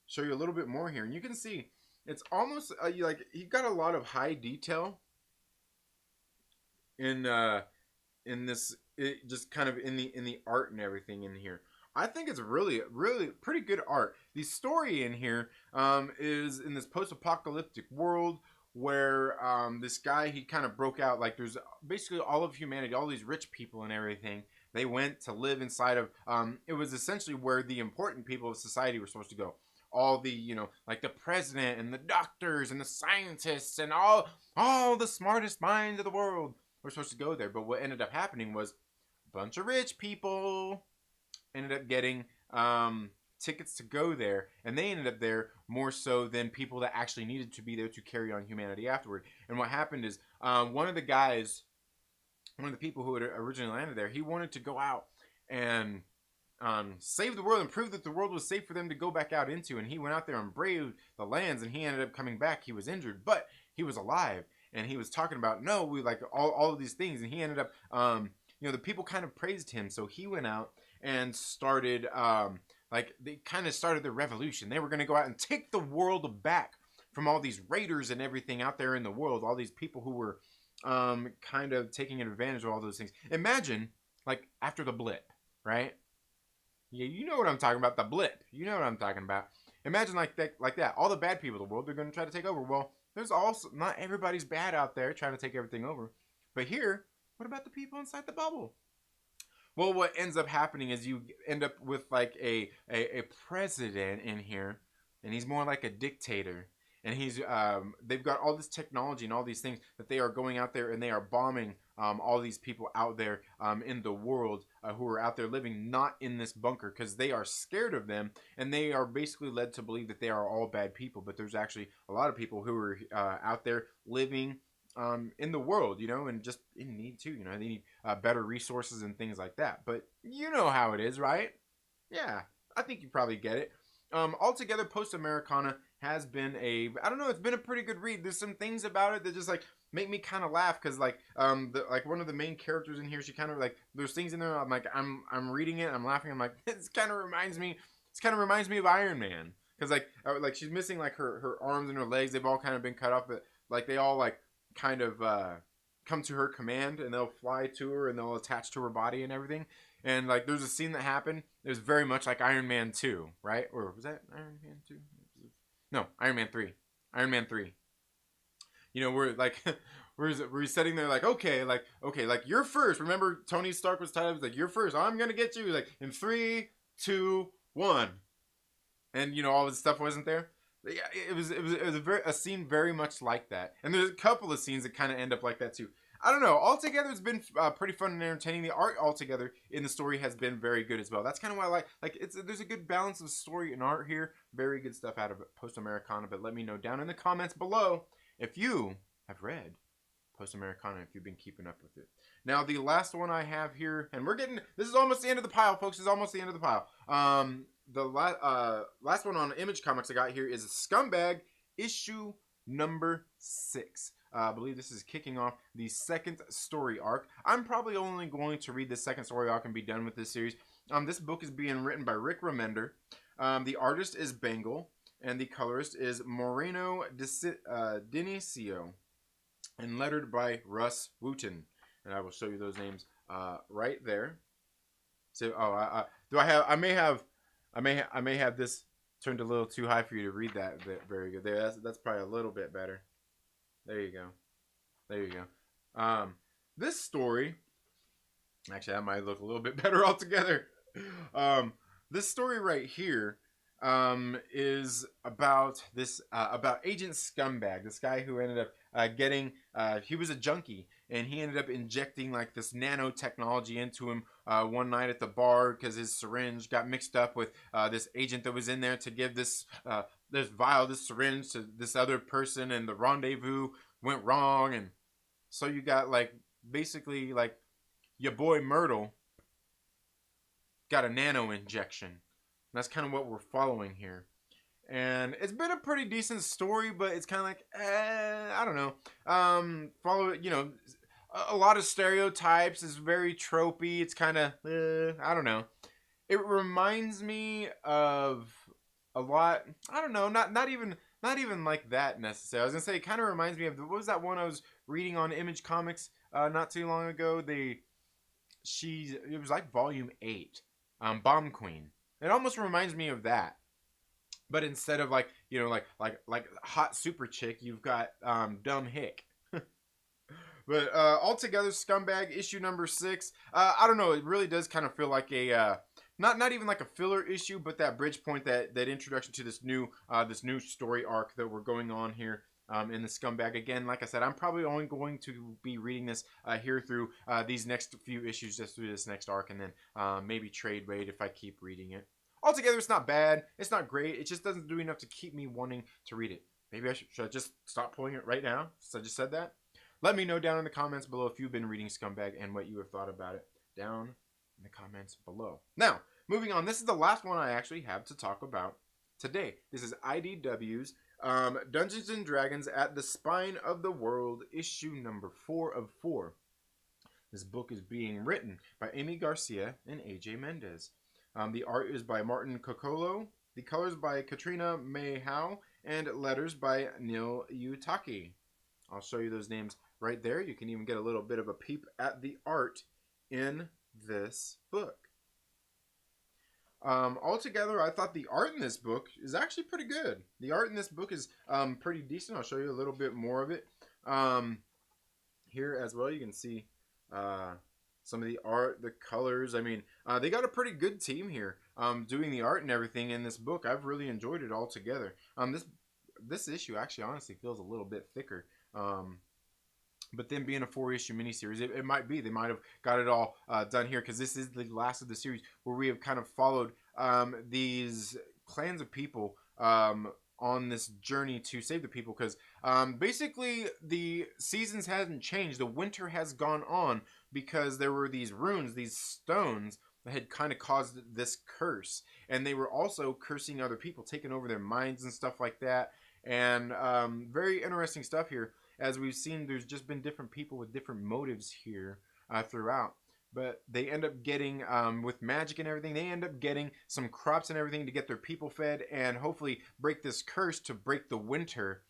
Show you a little bit more here, and you can see it's almost like he got a lot of high detail in this, just kind of in the art and everything in here. I think it's really pretty good art. The story in here is in this post-apocalyptic world where this guy, he kind of broke out. Like, there's basically all of humanity, all these rich people and everything. They went to live inside of, it was essentially where the important people of society were supposed to go. All the, you know, like the president and the doctors and the scientists and all the smartest minds of the world were supposed to go there. But what ended up happening was a bunch of rich people ended up getting tickets to go there, and they ended up there more so than people that actually needed to be there to carry on humanity afterward. And what happened is one of the people who had originally landed there, he wanted to go out and save the world and prove that the world was safe for them to go back out into. And he went out there and braved the lands, and he ended up coming back. He was injured, but he was alive, and he was talking about, no, we like all of these things. And he ended up, you know, the people kind of praised him, so he went out and started, like, they kind of started the revolution. They were going to go out and take the world back from all these raiders and everything out there in the world, all these people who were kind of taking advantage of all those things. Imagine, like, after the blip, right? Yeah, you know what I'm talking about, the blip. You know what I'm talking about. Imagine like that. All the bad people of the world, they're going to try to take over. Well, there's also, not everybody's bad out there trying to take everything over. But here, what about the people inside the bubble? Well, what ends up happening is you end up with like a president in here, and he's more like a dictator. And he's they've got all this technology and all these things that they are going out there and they are bombing all these people out there in the world who are out there living not in this bunker because they are scared of them, and they are basically led to believe that they are all bad people. But there's actually a lot of people who are out there living in the world, you know, and just in need too, you know, they need better resources and things like that. But you know how it is, right? Yeah, I think you probably get it. Altogether, Post-Americana has been I don't know, it's been a pretty good read. There's some things about it that just like make me kind of laugh because like like one of the main characters in here, she kind of like, there's things in there I'm like, I'm reading it, I'm laughing, I'm like, this kind of reminds me of Iron Man, because like she's missing like her arms and her legs. They've all kind of been cut off, but like they all like kind of come to her command, and they'll fly to her and they'll attach to her body and everything. And like there's a scene that happened, it was very much like Iron Man 2, right? Or was that Iron Man 2? No, Iron Man 3. Iron Man 3. You know, we're like we're sitting there like, okay, like you're first. Remember Tony Stark was tired, like, you're first, I'm gonna get you, like in 3, 2, 1. And you know, all this stuff wasn't there. Yeah, it was a scene very much like that. And there's a couple of scenes that kind of end up like that too. I don't know. Altogether, it's been pretty fun and entertaining. The art altogether in the story has been very good as well. That's kind of why I like there's a good balance of story and art here. Very good stuff out of Post-Americana. But let me know down in the comments below if you have read Post-Americana, if you've been keeping up with it. Now, the last one I have here, and this is almost the end of the pile, folks. This is almost the end of the pile. The last one on Image Comics I got here is Scumbag issue number 6. I believe this is kicking off the second story arc. I'm probably only going to read the second story arc and be done with this series. This book is being written by Rick Remender. The artist is Bengal, and the colorist is Moreno Dinicio, and lettered by Russ Wooten. And I will show you those names right there. So, I may have this turned a little too high for you to read that. Very good. There, that's probably a little bit better. There you go. There you go. This story, actually, that might look a little bit better altogether. This story right here is about about Agent Scumbag, this guy who ended up getting, he was a junkie, and he ended up injecting like this nanotechnology into him one night at the bar because his syringe got mixed up with this agent that was in there to give this syringe to this other person, and the rendezvous went wrong, and so you got like basically like your boy Myrtle got a nano injection. And that's kind of what we're following here. And it's been a pretty decent story, but it's kind of like, I don't know. Follow, you know, a lot of stereotypes. It's very tropey. It's kind of, I don't know. It reminds me of a lot. I don't know. Not even like that necessarily. I was gonna say it kind of reminds me of what was that one I was reading on Image Comics not too long ago. It was like volume 8, Bomb Queen. It almost reminds me of that. But instead of like, you know, like hot super chick, you've got dumb hick. But altogether, Scumbag issue number 6. I don't know. It really does kind of feel like a not even like a filler issue, but that bridge point, that introduction to this new story arc that we're going on here in the Scumbag. Again, like I said, I'm probably only going to be reading this here through these next few issues, just through this next arc, and then maybe trade wait if I keep reading it. Altogether, it's not bad. It's not great. It just doesn't do enough to keep me wanting to read it. Maybe should I just stop pulling it right now since I just said that? Let me know down in the comments below if you've been reading Scumbag and what you have thought about it down in the comments below. Now, moving on. This is the last one I actually have to talk about today. This is IDW's Dungeons & Dragons at the Spine of the World, issue number 4 of 4. This book is being written by Amy Garcia and AJ Mendez. The art is by Martin Kokolo, the colors by Katrina Mayhow, and letters by Neil Utaki. I'll show you those names right there. You can even get a little bit of a peep at the art in this book. Altogether, I thought the art in this book is actually pretty good. The art in this book is pretty decent. I'll show you a little bit more of it. Here as well, you can see some of the art, the colors. I mean, they got a pretty good team here doing the art and everything in this book. I've really enjoyed it all together. This issue actually honestly feels a little bit thicker. But then being a 4-issue miniseries, it might be. They might have got it all done here because this is the last of the series where we have kind of followed these clans of people on this journey to save the people, because basically the seasons hasn't changed. The winter has gone on because there were these runes, these stones that had kind of caused this curse, and they were also cursing other people, taking over their minds and stuff like that. And very interesting stuff here. As we've seen, there's just been different people with different motives here throughout. But they end up getting, with magic and everything, they end up getting some crops and everything to get their people fed, and hopefully break this curse to break the winter,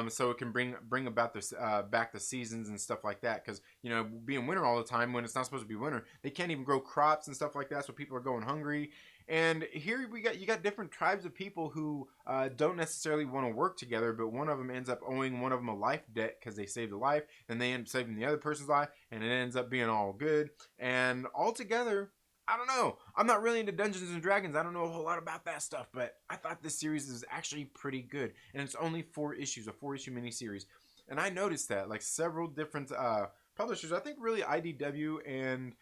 so it can bring about this back the seasons and stuff like that. Because, you know, being winter all the time when it's not supposed to be winter, they can't even grow crops and stuff like that, so people are going hungry. And here you got different tribes of people who don't necessarily want to work together, but one of them ends up owing one of them a life debt because they saved a life, and they end up saving the other person's life, and it ends up being all good. And altogether, I don't know. I'm not really into Dungeons and Dragons. I don't know a whole lot about that stuff, but I thought this series is actually pretty good, and it's only 4 issues, a 4-issue miniseries. And I noticed that like several different publishers, I think really IDW and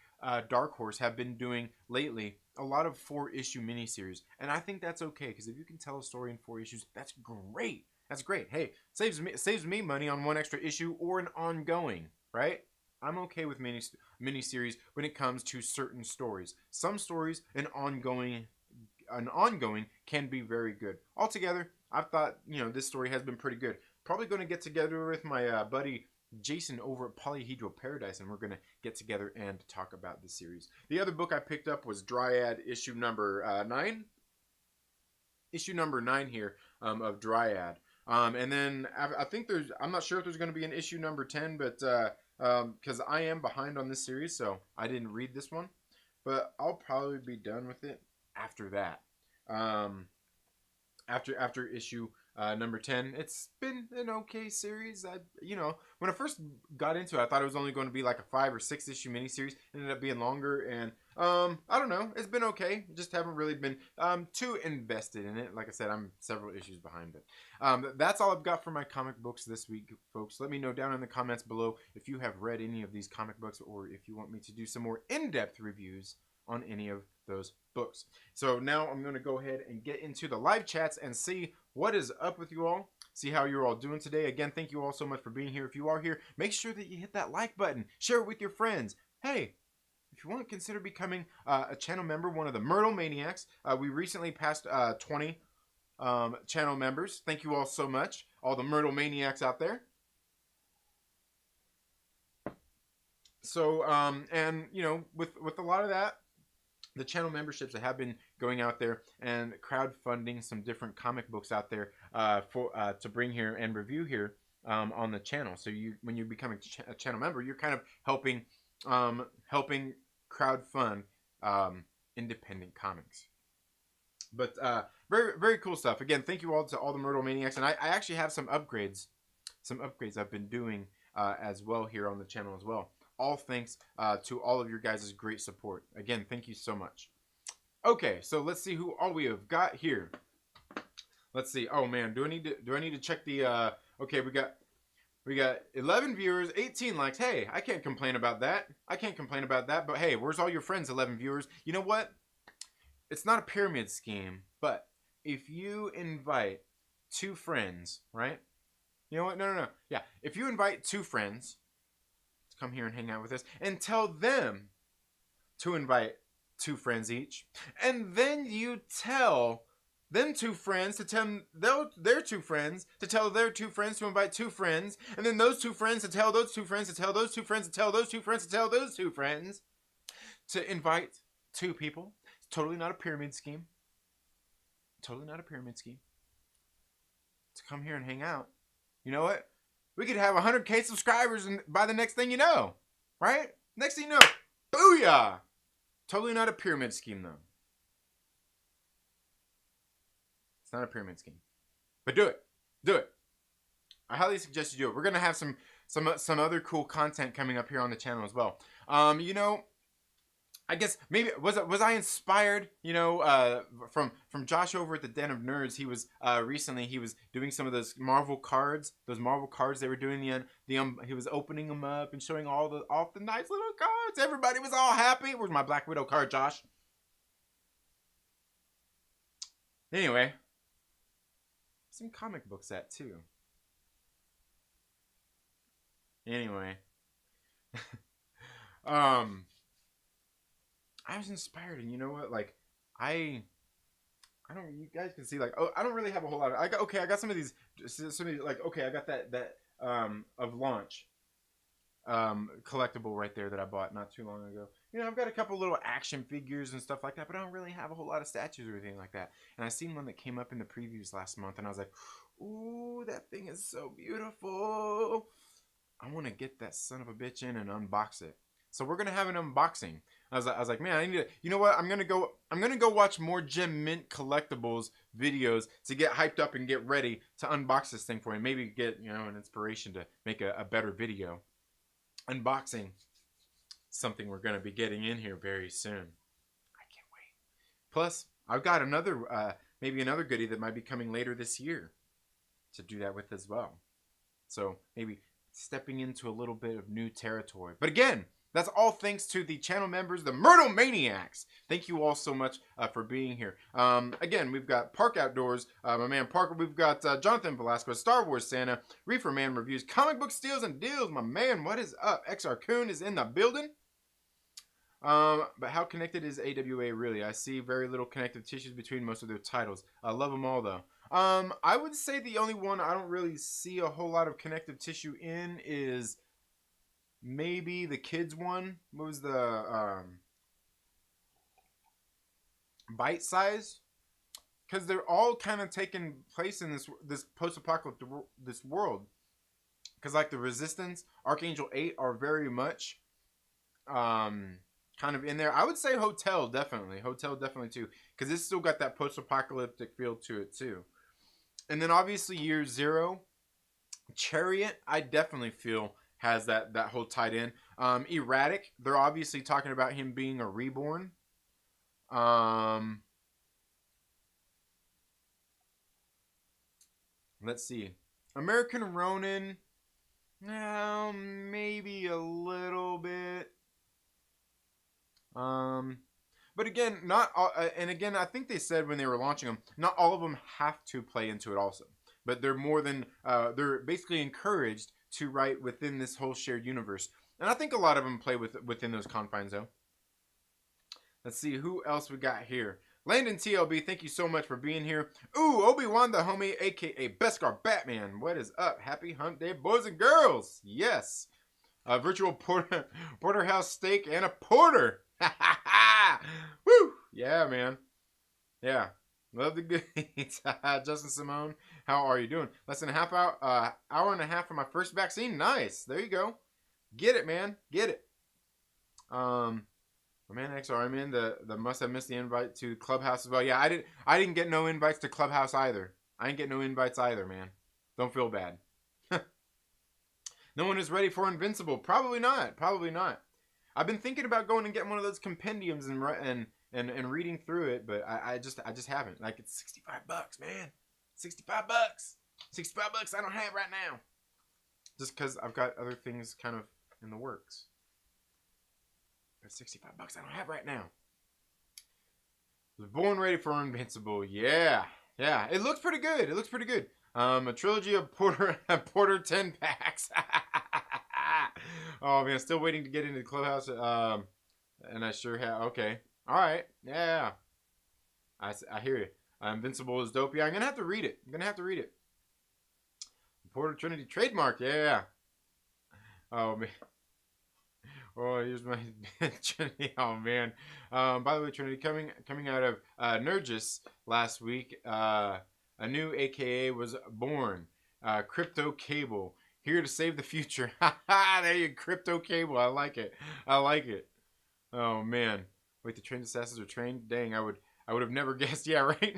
Dark Horse have been doing lately a lot of 4-issue miniseries, and I think that's okay, because if you can tell a story in 4 issues, that's great. That's great. Hey, saves me money on one extra issue or an ongoing, right? I'm okay with miniseries when it comes to certain stories. Some stories, an ongoing can be very good. Altogether, I've thought, you know, this story has been pretty good. Probably going to get together with my buddy Jason over at Polyhedral Paradise, and we're going to get together and talk about the series. The other book I picked up was Dryad, issue number 9. Issue number 9 here of Dryad. And then I think I'm not sure if there's going to be an issue number 10, but because I am behind on this series, so I didn't read this one. But I'll probably be done with it after that. After issue number 10. It's been an okay series. You know, when I first got into it, I thought it was only going to be like a 5 or 6 issue miniseries. It ended up being longer, and I don't know. It's been okay. Just haven't really been too invested in it. Like I said, I'm several issues behind it. That's all I've got for my comic books this week, folks. Let me know down in the comments below if you have read any of these comic books, or if you want me to do some more in-depth reviews on any of those books. So now I'm going to go ahead and get into the live chats and see what is up with you all. see how you're all doing today. Again, thank you all so much for being here. If you are here, make sure that you hit that like button. Share it with your friends. Hey, if you want to consider becoming a channel member, one of the Myrtle Maniacs, we recently passed 20 channel members. Thank you all so much, all the Myrtle Maniacs out there. So, and you know, with a lot of that, the channel memberships that have been going out there and crowdfunding some different comic books out there to bring here and review here on the channel. So when you become a channel member, you're kind of helping crowdfund independent comics. But very, very cool stuff. Again, thank you all to all the Myrtle Maniacs, and I actually have some upgrades I've been doing as well here on the channel as well. All thanks to all of your guys' great support. Again, thank you so much. Okay, so let's see who all we have got here. Let's see. Oh man, do I need to check the okay, we got 11 viewers, 18 likes. Hey, I can't complain about that. But hey, where's all your friends, 11 viewers? You know what? It's not a pyramid scheme, but if you invite 2 friends, right? You know what? No. Yeah, if you invite 2 friends come here and hang out with us, and tell them to invite 2 friends each, and then you tell them 2 friends to tell their 2 friends to tell their 2 friends to invite 2 friends, and then those 2 friends to tell those 2 friends to tell those 2 friends to tell those 2 friends to tell those 2 friends to invite 2 people. It's totally not a pyramid scheme. To come here and hang out. You know what? We could have 100K subscribers and by the next thing you know, right? Next thing you know, booyah! Totally not a pyramid scheme though. It's not a pyramid scheme, but do it. I highly suggest you do it. We're gonna have some other cool content coming up here on the channel as well. You know, I guess maybe was I inspired, you know, from Josh over at the Den of Nerds. He was recently doing some of those Marvel cards, they were doing he was opening them up and showing all the nice little cards. Everybody was all happy. Where's my Black Widow card, Josh? Anyway, some comic books at too. Anyway, I was inspired, and you know what? Like, I don't. You guys can see, like, oh, I don't really have a whole lot of. I got some of these. Like, okay, I got that of Launch collectible right there that I bought not too long ago. You know, I've got a couple little action figures and stuff like that, but I don't really have a whole lot of statues or anything like that. And I seen one that came up in the previews last month, and I was like, ooh, that thing is so beautiful. I want to get that son of a bitch in and unbox it. So we're gonna have an unboxing. I was like, man, I need to. You know what? I'm gonna go watch more Gem Mint collectibles videos to get hyped up and get ready to unbox this thing for you. Maybe get, you know, an inspiration to make a better video. Unboxing something we're gonna be getting in here very soon. I can't wait. Plus, I've got another maybe another goodie that might be coming later this year to do that with as well. So maybe stepping into a little bit of new territory. But again, that's all thanks to the channel members, the Myrtle Maniacs. Thank you all so much for being here. Again, we've got Park Outdoors, my man Parker. We've got Jonathan Velasquez, Star Wars Santa, ReeferMan Reviews, Comic Book Steals and Deals. My man, what is up? XR Coon is in the building. But how connected is AWA really? I see very little connective tissues between most of their titles. I love them all though. I would say the only one I don't really see a whole lot of connective tissue in is maybe the kids one. What was the Bite Size? Because they're all kind of taking place in this post-apocalyptic this world. Because like the Resistance, Archangel 8 are very much kind of in there. I would say Hotel definitely too, because it's still got that post-apocalyptic feel to it too. And then obviously Year Zero, Chariot, I definitely feel has that whole tied in. Erratic, they're obviously talking about him being a reborn. Let's see. American Ronin, no, maybe a little bit. But again, not all, and again, I think they said when they were launching them, not all of them have to play into it also. but they're more than they're basically encouraged to write within this whole shared universe. And I think a lot of them play within those confines, though. Let's see who else we got here. Landon TLB, thank you so much for being here. Ooh, Obi-Wan the homie, aka Beskar Batman. What is up? Happy hump day, boys and girls. Yes. A virtual porterhouse steak and a porter. Woo! Yeah, man. Yeah. Love the good eats. Justin Simone, how are you doing? Less than a half hour, hour and a half for my first vaccine. Nice. There you go. Get it, man. Get it. Man, XR, I'm in the must have missed the invite to Clubhouse as well. Yeah, I didn't get no invites to Clubhouse either. I didn't get no invites either, man. Don't feel bad. No one is ready for Invincible. Probably not. Probably not. I've been thinking about going and getting one of those compendiums and reading through it, but I just haven't. Like, it's $65, man. $65. $65 I don't have right now. Just because I've got other things kind of in the works. But $65 I don't have right now. Was born ready for Invincible. Yeah. Yeah. It looks pretty good. It looks pretty good. A trilogy of Porter 10 packs. Oh man, still waiting to get into the Clubhouse. And I sure have. Okay. All right. Yeah. I hear you. Invincible is dope. Yeah, I'm gonna have to read it. Porter Trinity trademark. Yeah. Oh man. Oh, here's my Trinity. Oh man. By the way, Trinity, coming out of Nergis last week, a new AKA was born. Crypto Cable, here to save the future. There you, Crypto Cable. I like it. Oh man. Wait, the trained assassins are trained? Dang, I would have never guessed. Yeah, right.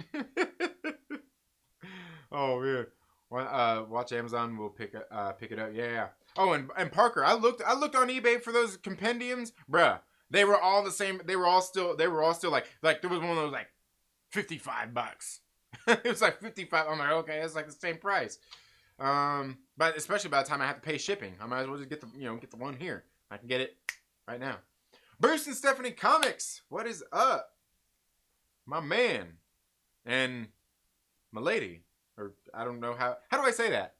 Oh man. Watch Amazon will pick it up. Yeah. Oh, and Parker, I looked on eBay for those compendiums, bruh. They were all the same. They were all still like there was one of those like $55. It was like 55. I'm like, okay, it's like the same price. But especially by the time I have to pay shipping, I might as well just get the one here. I can get it right now. Bruce and Stephanie Comics, what is up, my man, and my lady, or I don't know how do I say that?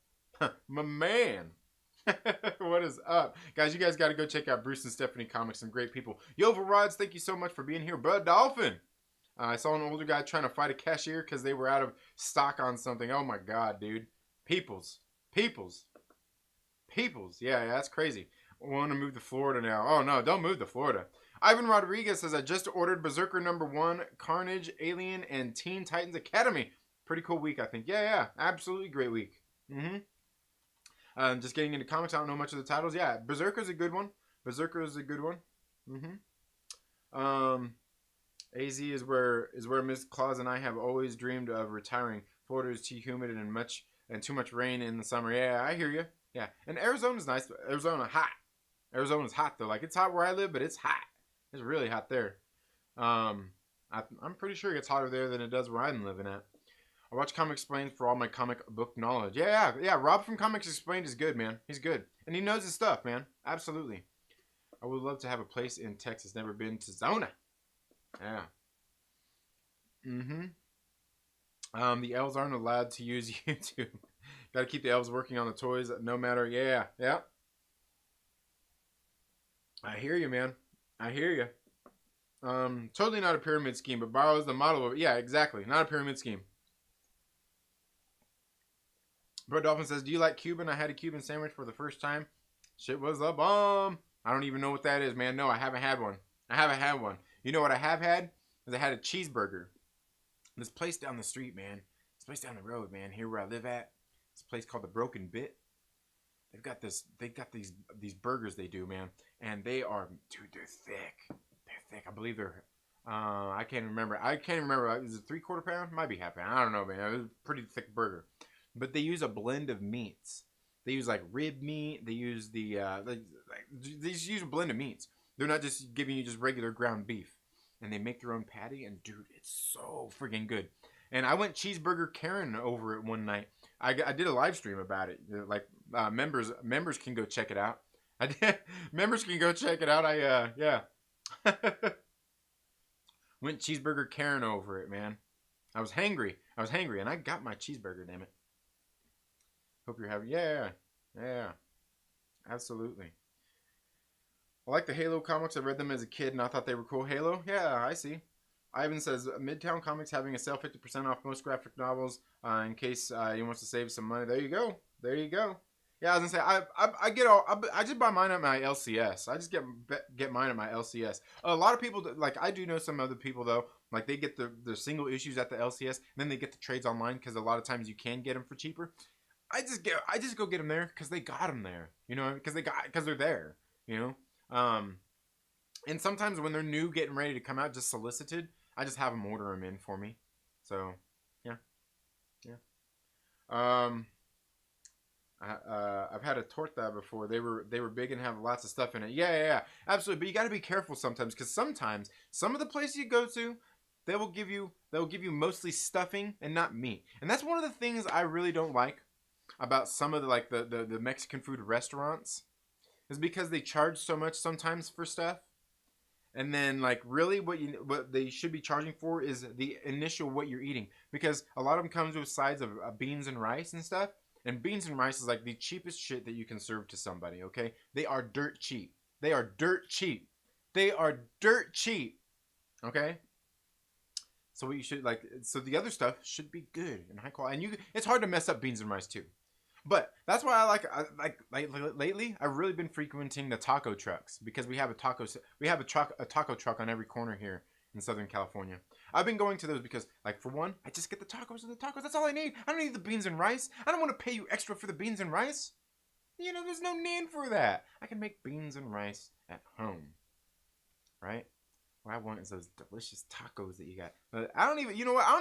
My man. What is up, guys? You guys got to go check out Bruce and Stephanie Comics. Some great people. Yova Rodz, thank you so much for being here. Bud Dolphin. I saw an older guy trying to fight a cashier because they were out of stock on something. Oh my god, dude. Peoples. Yeah, that's crazy. I want to move to Florida now. Oh no, don't move to Florida. Ivan Rodriguez says, I just ordered Berserker #1, Carnage, Alien, and Teen Titans Academy. Pretty cool week, I think. Yeah, absolutely great week. Just getting into comics. I don't know much of the titles. Yeah, Berserker's a good one. AZ is where Miss Claus and I have always dreamed of retiring. Florida is too humid and too much rain in the summer. Yeah, I hear you. Yeah, and Arizona's nice. Arizona's hot though. Like, it's hot where I live, but it's hot. It's really hot there. I'm pretty sure it gets hotter there than it does where I'm living at. I watch Comic Explained for all my comic book knowledge. Yeah. Rob from Comics Explained is good, man. He's good, and he knows his stuff, man. Absolutely. I would love to have a place in Texas. Never been to Zona. Yeah. The elves aren't allowed to use YouTube. Got to keep the elves working on the toys, no matter. Yeah. I hear you, man. I hear you. Totally not a pyramid scheme, but borrows the model of it. Yeah, exactly. Not a pyramid scheme. Bro Dolphin says, do you like Cuban? I had a Cuban sandwich for the first time. Shit was a bomb. I don't even know what that is, man. No, I haven't had one. You know what I have had? Is I had a cheeseburger. This place down the street, man. This place down the road, man. Here where I live at. This place called the Broken Bit. They've got these burgers they do, man. And they are, dude, they're thick. I believe they're, I can't remember. Is it 3/4 pound? Might be half pound. I don't know, man. It was a pretty thick burger. But they use a blend of meats. They use like rib meat. They use they just use a blend of meats. They're not just giving you just regular ground beef. And they make their own patty. And dude, it's so freaking good. And I went cheeseburger Karen over it one night. I did a live stream about it. Like members can go check it out. Members can go check it out. Yeah. Went cheeseburger Karen over it, man. I was hangry, and I got my cheeseburger, damn it. Hope you're having. Yeah, yeah, absolutely. I like the Halo comics. I read them as a kid and I thought they were cool. Halo? Yeah, I see. Ivan says Midtown Comics having a sale 50% off most graphic novels in case he wants to save some money. There you go. There you go. Yeah, I was gonna say I get all I just buy mine at my LCS. I just get mine at my LCS. A lot of people like I do know some other people though like they get the single issues at the LCS and then they get the trades online because a lot of times you can get them for cheaper. I just go get them there because they got them there. You know because they're there. You know. And sometimes when they're new, getting ready to come out, just solicited, I just have them order them in for me. So, yeah, yeah. I've had a torta before. They were big and have lots of stuff in it. Yeah, absolutely. But you got to be careful sometimes because sometimes some of the places you go to, they will give you mostly stuffing and not meat. And that's one of the things I really don't like about some of the Mexican food restaurants. Is because they charge so much sometimes for stuff, and then like really what they should be charging for is the initial what you're eating because a lot of them comes with sides of beans and rice and stuff, and beans and rice is like the cheapest shit that you can serve to somebody. Okay, they are dirt cheap. They are dirt cheap. They are dirt cheap. Okay. So what you should like. So the other stuff should be good and high quality, and it's hard to mess up beans and rice too. But that's why I like lately I've really been frequenting the taco trucks because we have a taco truck on every corner here in Southern California. I've been going to those because like for one, I just get the tacos and the tacos. That's all I need. I don't need the beans and rice. I don't want to pay you extra for the beans and rice. You know, there's no need for that. I can make beans and rice at home. Right? What I want is those delicious tacos that you got. I don't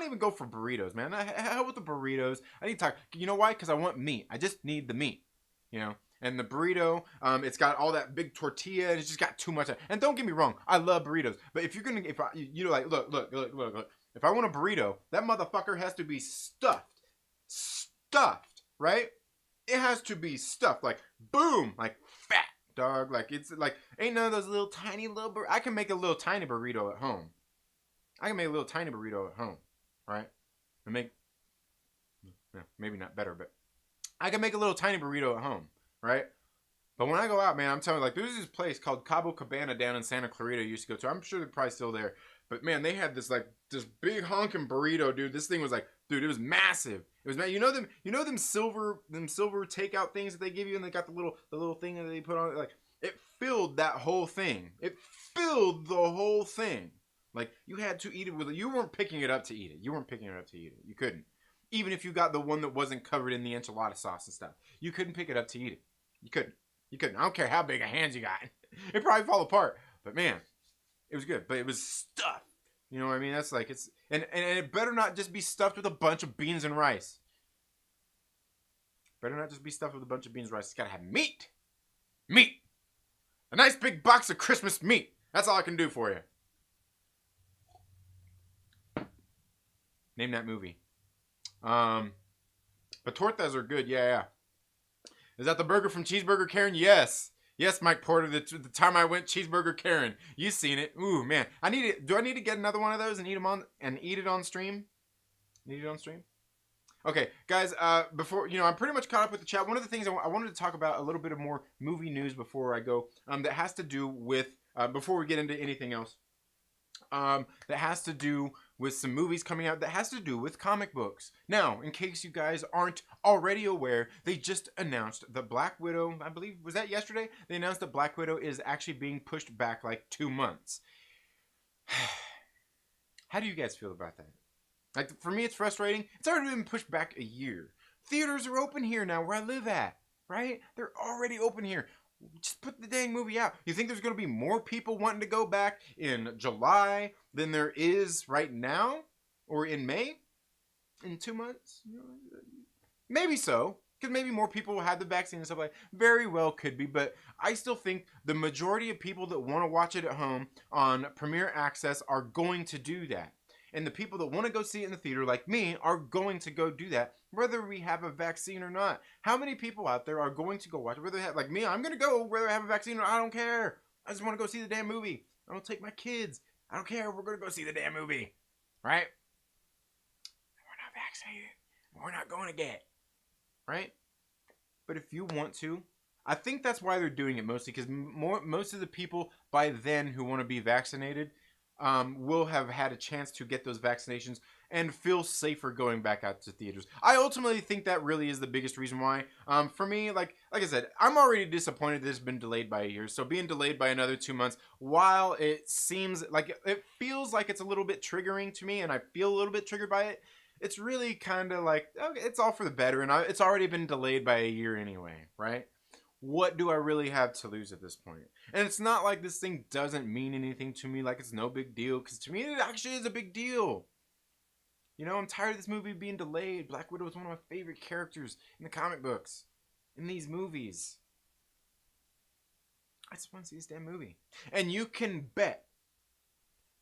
even go for burritos, man. Hell with the burritos. I need tacos. You know why? Because I want meat. I just need the meat. You know? And the burrito, it's got all that big tortilla, and it's just got too much. And don't get me wrong, I love burritos. But if you're gonna, look. If I want a burrito, that motherfucker has to be stuffed, right? It has to be stuffed, like boom, like fat. Dog, like it's like ain't none of those little tiny I can make a little tiny burrito at home. Right? And make maybe not better, but I can make a little tiny burrito at home, right? But when I go out, man, I'm telling you, like there's this place called Cabo Cabana down in Santa Clarita I used to go to. I'm sure they're probably still there. But man, they had this big honking burrito, dude. This thing was like, dude, it was massive. It was, man, you know them silver takeout things that they give you, and they got the little thing that they put on it. Like it filled that whole thing. It filled the whole thing. Like you had to eat it with it. You weren't picking it up to eat it. You couldn't. Even if you got the one that wasn't covered in the enchilada sauce and stuff, you couldn't pick it up to eat it. You couldn't. I don't care how big a hands you got. It'd probably fall apart. But man, it was good. But it was stuffed. You know what I mean? That's like it's and it better not just be stuffed with a bunch of beans and rice. Better not just be stuffed with a bunch of beans and rice. It's gotta have meat. Meat. A nice big box of Christmas meat. That's all I can do for you. Name that movie. But tortas are good. Yeah. Is that the burger from Cheeseburger Karen? Yes. Yes, Mike Porter, the time I went Cheeseburger Karen. You seen it. Ooh, man. Do I need to get another one of those and eat it on stream? Need it on stream? Okay, guys, before, I'm pretty much caught up with the chat. One of the things I wanted to talk about a little bit of more movie news before I go, that has to do with, before we get into anything else, that has to do with some movies coming out that has to do with comic books. Now, in case you guys aren't already aware, they just announced that Black Widow, I believe, was that yesterday? They announced that Black Widow is actually being pushed back like 2 months. How do you guys feel about that? Like, for me, it's frustrating. It's already been pushed back a year. Theaters are open here now where I live at, right? They're already open here. Just put the dang movie out. You think there's going to be more people wanting to go back in July than there is right now? Or in May? In 2 months? Maybe so. Because maybe more people will have the vaccine and stuff like that. Very well could be. But I still think the majority of people that want to watch it at home on Premier Access are going to do that. And the people that want to go see it in the theater, like me, are going to go do that, whether we have a vaccine or not. How many people out there are going to go watch it? Whether they have, like me, I'm going to go whether I have a vaccine or I don't care. I just want to go see the damn movie. I don't take my kids. I don't care. We're going to go see the damn movie. Right? We're not vaccinated. We're not going to get. Right? but if you want to, I think that's why they're doing it mostly, because most of the people by then who want to be vaccinated will have had a chance to get those vaccinations and feel safer going back out to theaters. I ultimately think that really is the biggest reason why. For me, like I said, I'm already disappointed that it's been delayed by a year. So being delayed by another 2 months, while it seems like it feels like it's a little bit triggering to me, and I feel a little bit triggered by it, it's really kind of like, okay, it's all for the better, and it's already been delayed by a year anyway, right? What do I really have to lose at this point? And it's not like this thing doesn't mean anything to me, like it's no big deal, because to me it actually is a big deal. You know, I'm tired of this movie being delayed. Black Widow is one of my favorite characters in the comic books, in these movies. I just want to see this damn movie. And you can bet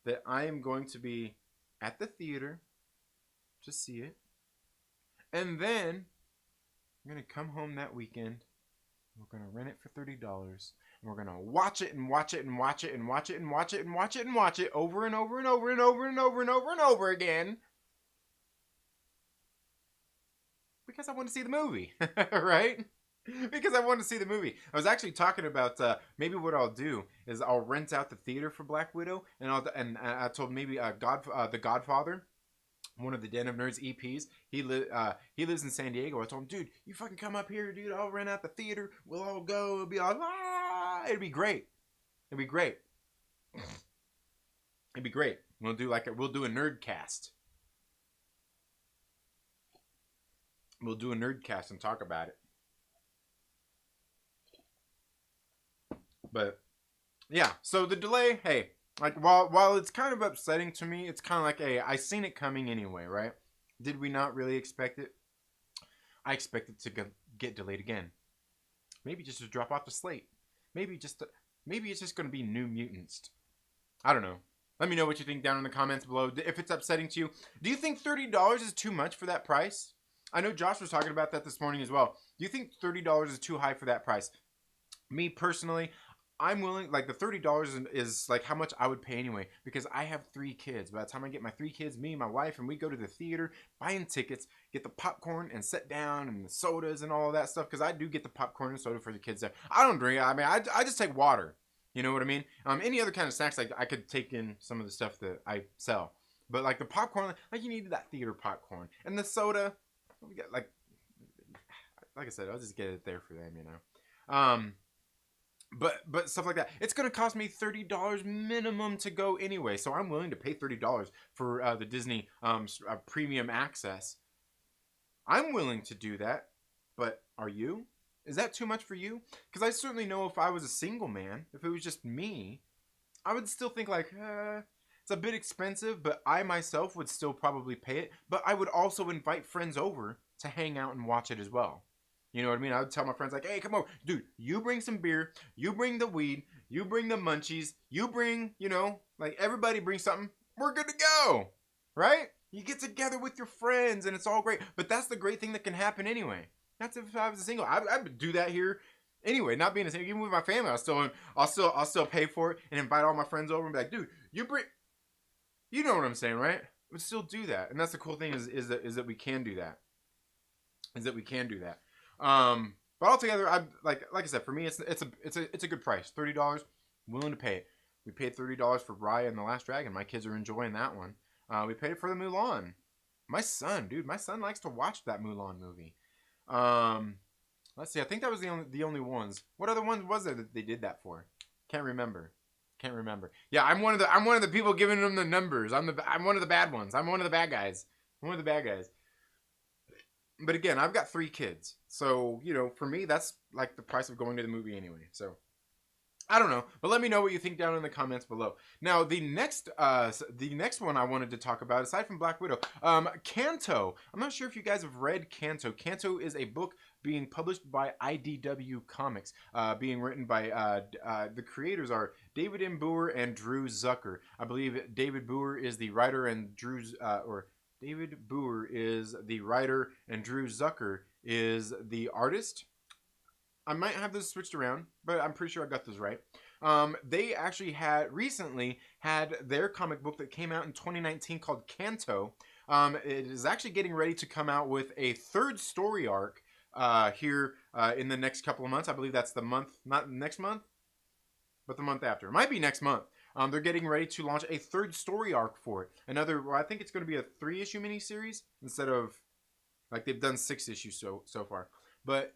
that I am going to be at the theater to see it. And then I'm going to come home that weekend. We're going to rent it for $30. And we're going to watch it and watch it and watch it and watch it and watch it and watch it and watch it over and over and over and over and over and over and over again. Because I want to see the movie, right? Because I want to see the movie. I was actually talking about maybe what I'll do is I'll rent out the theater for Black Widow, and I told maybe The Godfather, one of the Den of Nerds EPs. He lives in San Diego. I told him, dude, you fucking come up here, dude. I'll rent out the theater. We'll all go. It'll be all it'd be great. It'd be great. It'd be great. We'll do a nerd cast. We'll do a nerd cast and talk about it. But yeah, so the delay, hey, like while it's kind of upsetting to me, it's kind of like, hey, I seen it coming anyway, right? Did we not really expect it? I expect it to get delayed again. Maybe just to drop off the slate. Maybe it's just going to be New Mutants. I don't know. Let me know what you think down in the comments below. If it's upsetting to you, do you think $30 is too much for that price? I know Josh was talking about that this morning as well. Do you think $30 is too high for that price? Me personally, I'm willing, like the $30 is like how much I would pay anyway, because I have 3 kids. By the time I get my 3 kids, me and my wife, and we go to the theater, buying tickets, get the popcorn and sit down and the sodas and all of that stuff, because I do get the popcorn and soda for the kids there. I don't drink, I mean, I just take water. You know what I mean? Any other kind of snacks, like I could take in some of the stuff that I sell. But like the popcorn, like you need that theater popcorn. And the soda, we got like I said, I'll just get it there for them, you know. But stuff like that, it's gonna cost me $30 minimum to go anyway. So I'm willing to pay $30 for the Disney premium access. I'm willing to do that, but are you? Is that too much for you? Because I certainly know if I was a single man, if it was just me, I would still think like, it's a bit expensive, but I myself would still probably pay it. But I would also invite friends over to hang out and watch it as well. You know what I mean? I would tell my friends like, hey, come over. Dude, you bring some beer. You bring the weed. You bring the munchies. You bring, you know, like everybody brings something. We're good to go. Right? You get together with your friends and it's all great. But that's the great thing that can happen anyway. That's if I was a single. I would do that here anyway. Not being a single, even with my family, I'll still pay for it and invite all my friends over and be like, dude, you bring, you know what I'm saying, right? I would still do that. And that's the cool thing is that we can do that. But altogether, like I said, for me, it's a good price. $30, willing to pay it. We paid $30 for Raya and the Last Dragon. My kids are enjoying that one. We paid it for the Mulan. My son likes to watch that Mulan movie. Let's see. I think that was the only ones. What other ones was there that they did that for? Can't remember. Yeah, I'm one of the people giving them the numbers. I'm one of the bad ones. I'm one of the bad guys. But again, I've got 3 kids. So, you know, for me, that's like the price of going to the movie anyway. So, I don't know. But let me know what you think down in the comments below. Now, the next one I wanted to talk about, aside from Black Widow, CANTO. I'm not sure if you guys have read CANTO. CANTO is a book being published by IDW Comics, being written by, the creators are David M. Booher and Drew Zucker. I believe David Booher is the writer and David Booher is the writer and Drew Zucker is the artist. I might have this switched around, but I'm pretty sure I got this right. They actually recently had their comic book that came out in 2019 called CANTO. It is actually getting ready to come out with a 3rd story arc here in the next couple of months. I believe that's the month, not next month, but the month after. It might be next month. They're getting ready to launch a third story arc for it. Well, I think it's going to be a 3-issue miniseries instead of, like, they've done 6 issues so far. But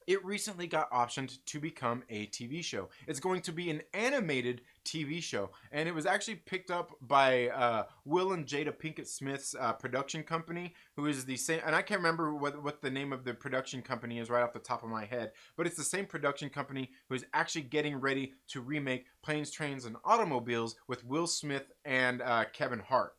it recently got optioned to become a TV show. It's going to be an animated TV show, and it was actually picked up by Will and Jada Pinkett Smith's production company, who is the same, and I can't remember what the name of the production company is right off the top of my head, but it's the same production company who is actually getting ready to remake Planes, Trains, and Automobiles with Will Smith and Kevin Hart.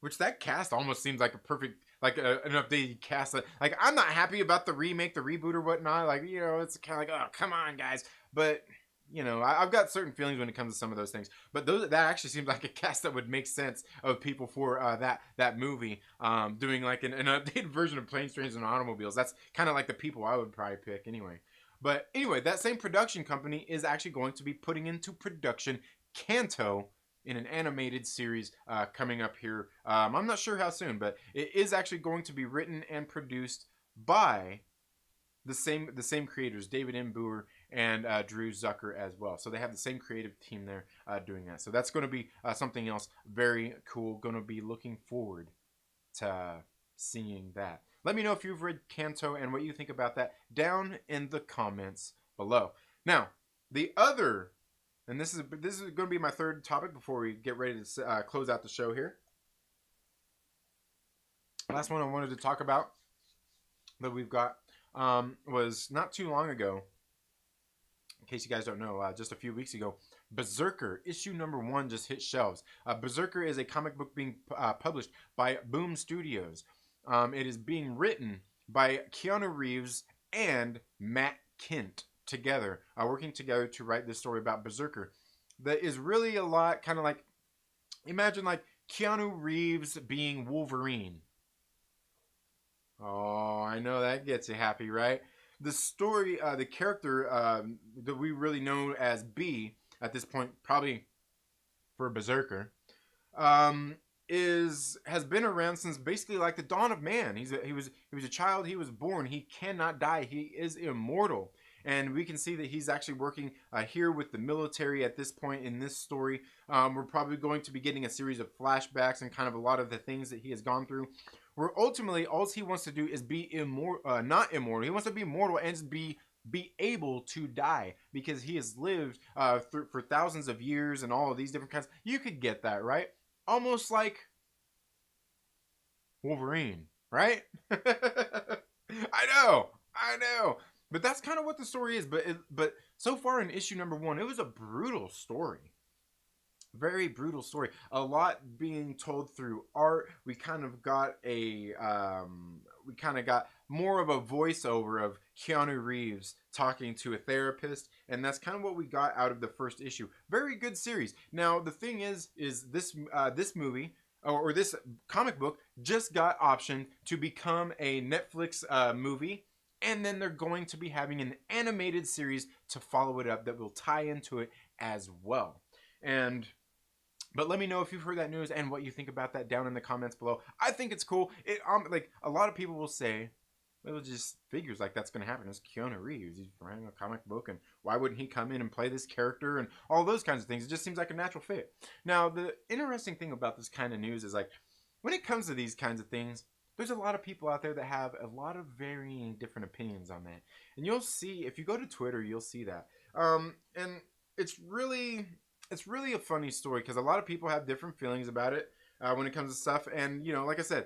Which, that cast almost seems like a perfect, like an updated cast. Like, I'm not happy about the remake, the reboot or whatnot. Like, you know, it's kind of like, oh, come on, guys. But, you know, I've got certain feelings when it comes to some of those things. But that actually seems like a cast that would make sense of people for that movie. Doing like an updated version of Planes, Trains, and Automobiles. That's kind of like the people I would probably pick anyway. But anyway, that same production company is actually going to be putting into production CANTO in an animated series coming up here. I'm not sure how soon, but it is actually going to be written and produced by the same creators, David M. Booher and Drew Zucker as well. So they have the same creative team there doing that. So that's going to be something else very cool. Going to be looking forward to seeing that. Let me know if you've read CANTO and what you think about that down in the comments below. Now, the other, and this is going to be my third topic before we get ready to close out the show here. Last one I wanted to talk about that we've got was not too long ago. In case you guys don't know, just a few weeks ago, BRZRKR issue number 1 just hit shelves. BRZRKR is a comic book being published by Boom Studios. It is being written by Keanu Reeves and Matt Kindt together, working together to write this story about BRZRKR. That is really a lot, kind of like, imagine like Keanu Reeves being Wolverine. Oh, I know that gets you happy, right? The story, the character that we really know as B at this point, probably for BRZRKR, has been around since basically like the dawn of man. He was a child. He was born. He cannot die. He is immortal. And we can see that he's actually working here with the military at this point in this story. We're probably going to be getting a series of flashbacks and kind of a lot of the things that he has gone through. Where ultimately, all he wants to do is be not immortal. He wants to be immortal and be able to die because he has lived for thousands of years and all of these different kinds. You could get that, right? Almost like Wolverine, right? I know. But that's kind of what the story is. But so far in issue number 1, it was a brutal story. Very brutal story. A lot being told through art. We kind of got more of a voiceover of Keanu Reeves talking to a therapist, and that's kind of what we got out of the first issue. Very good series. Now the thing is this movie or this comic book just got optioned to become a Netflix movie. And then they're going to be having an animated series to follow it up that will tie into it as well. But let me know if you've heard that news and what you think about that down in the comments below. I think it's cool. Like a lot of people will say, well, it just figures like that's going to happen. It's Keanu Reeves. He's writing a comic book, and why wouldn't he come in and play this character and all those kinds of things? It just seems like a natural fit. Now, the interesting thing about this kind of news is like when it comes to these kinds of things, there's a lot of people out there that have a lot of varying different opinions on that. And you'll see, if you go to Twitter, you'll see that. And it's really a funny story because a lot of people have different feelings about it when it comes to stuff. And, you know, like I said,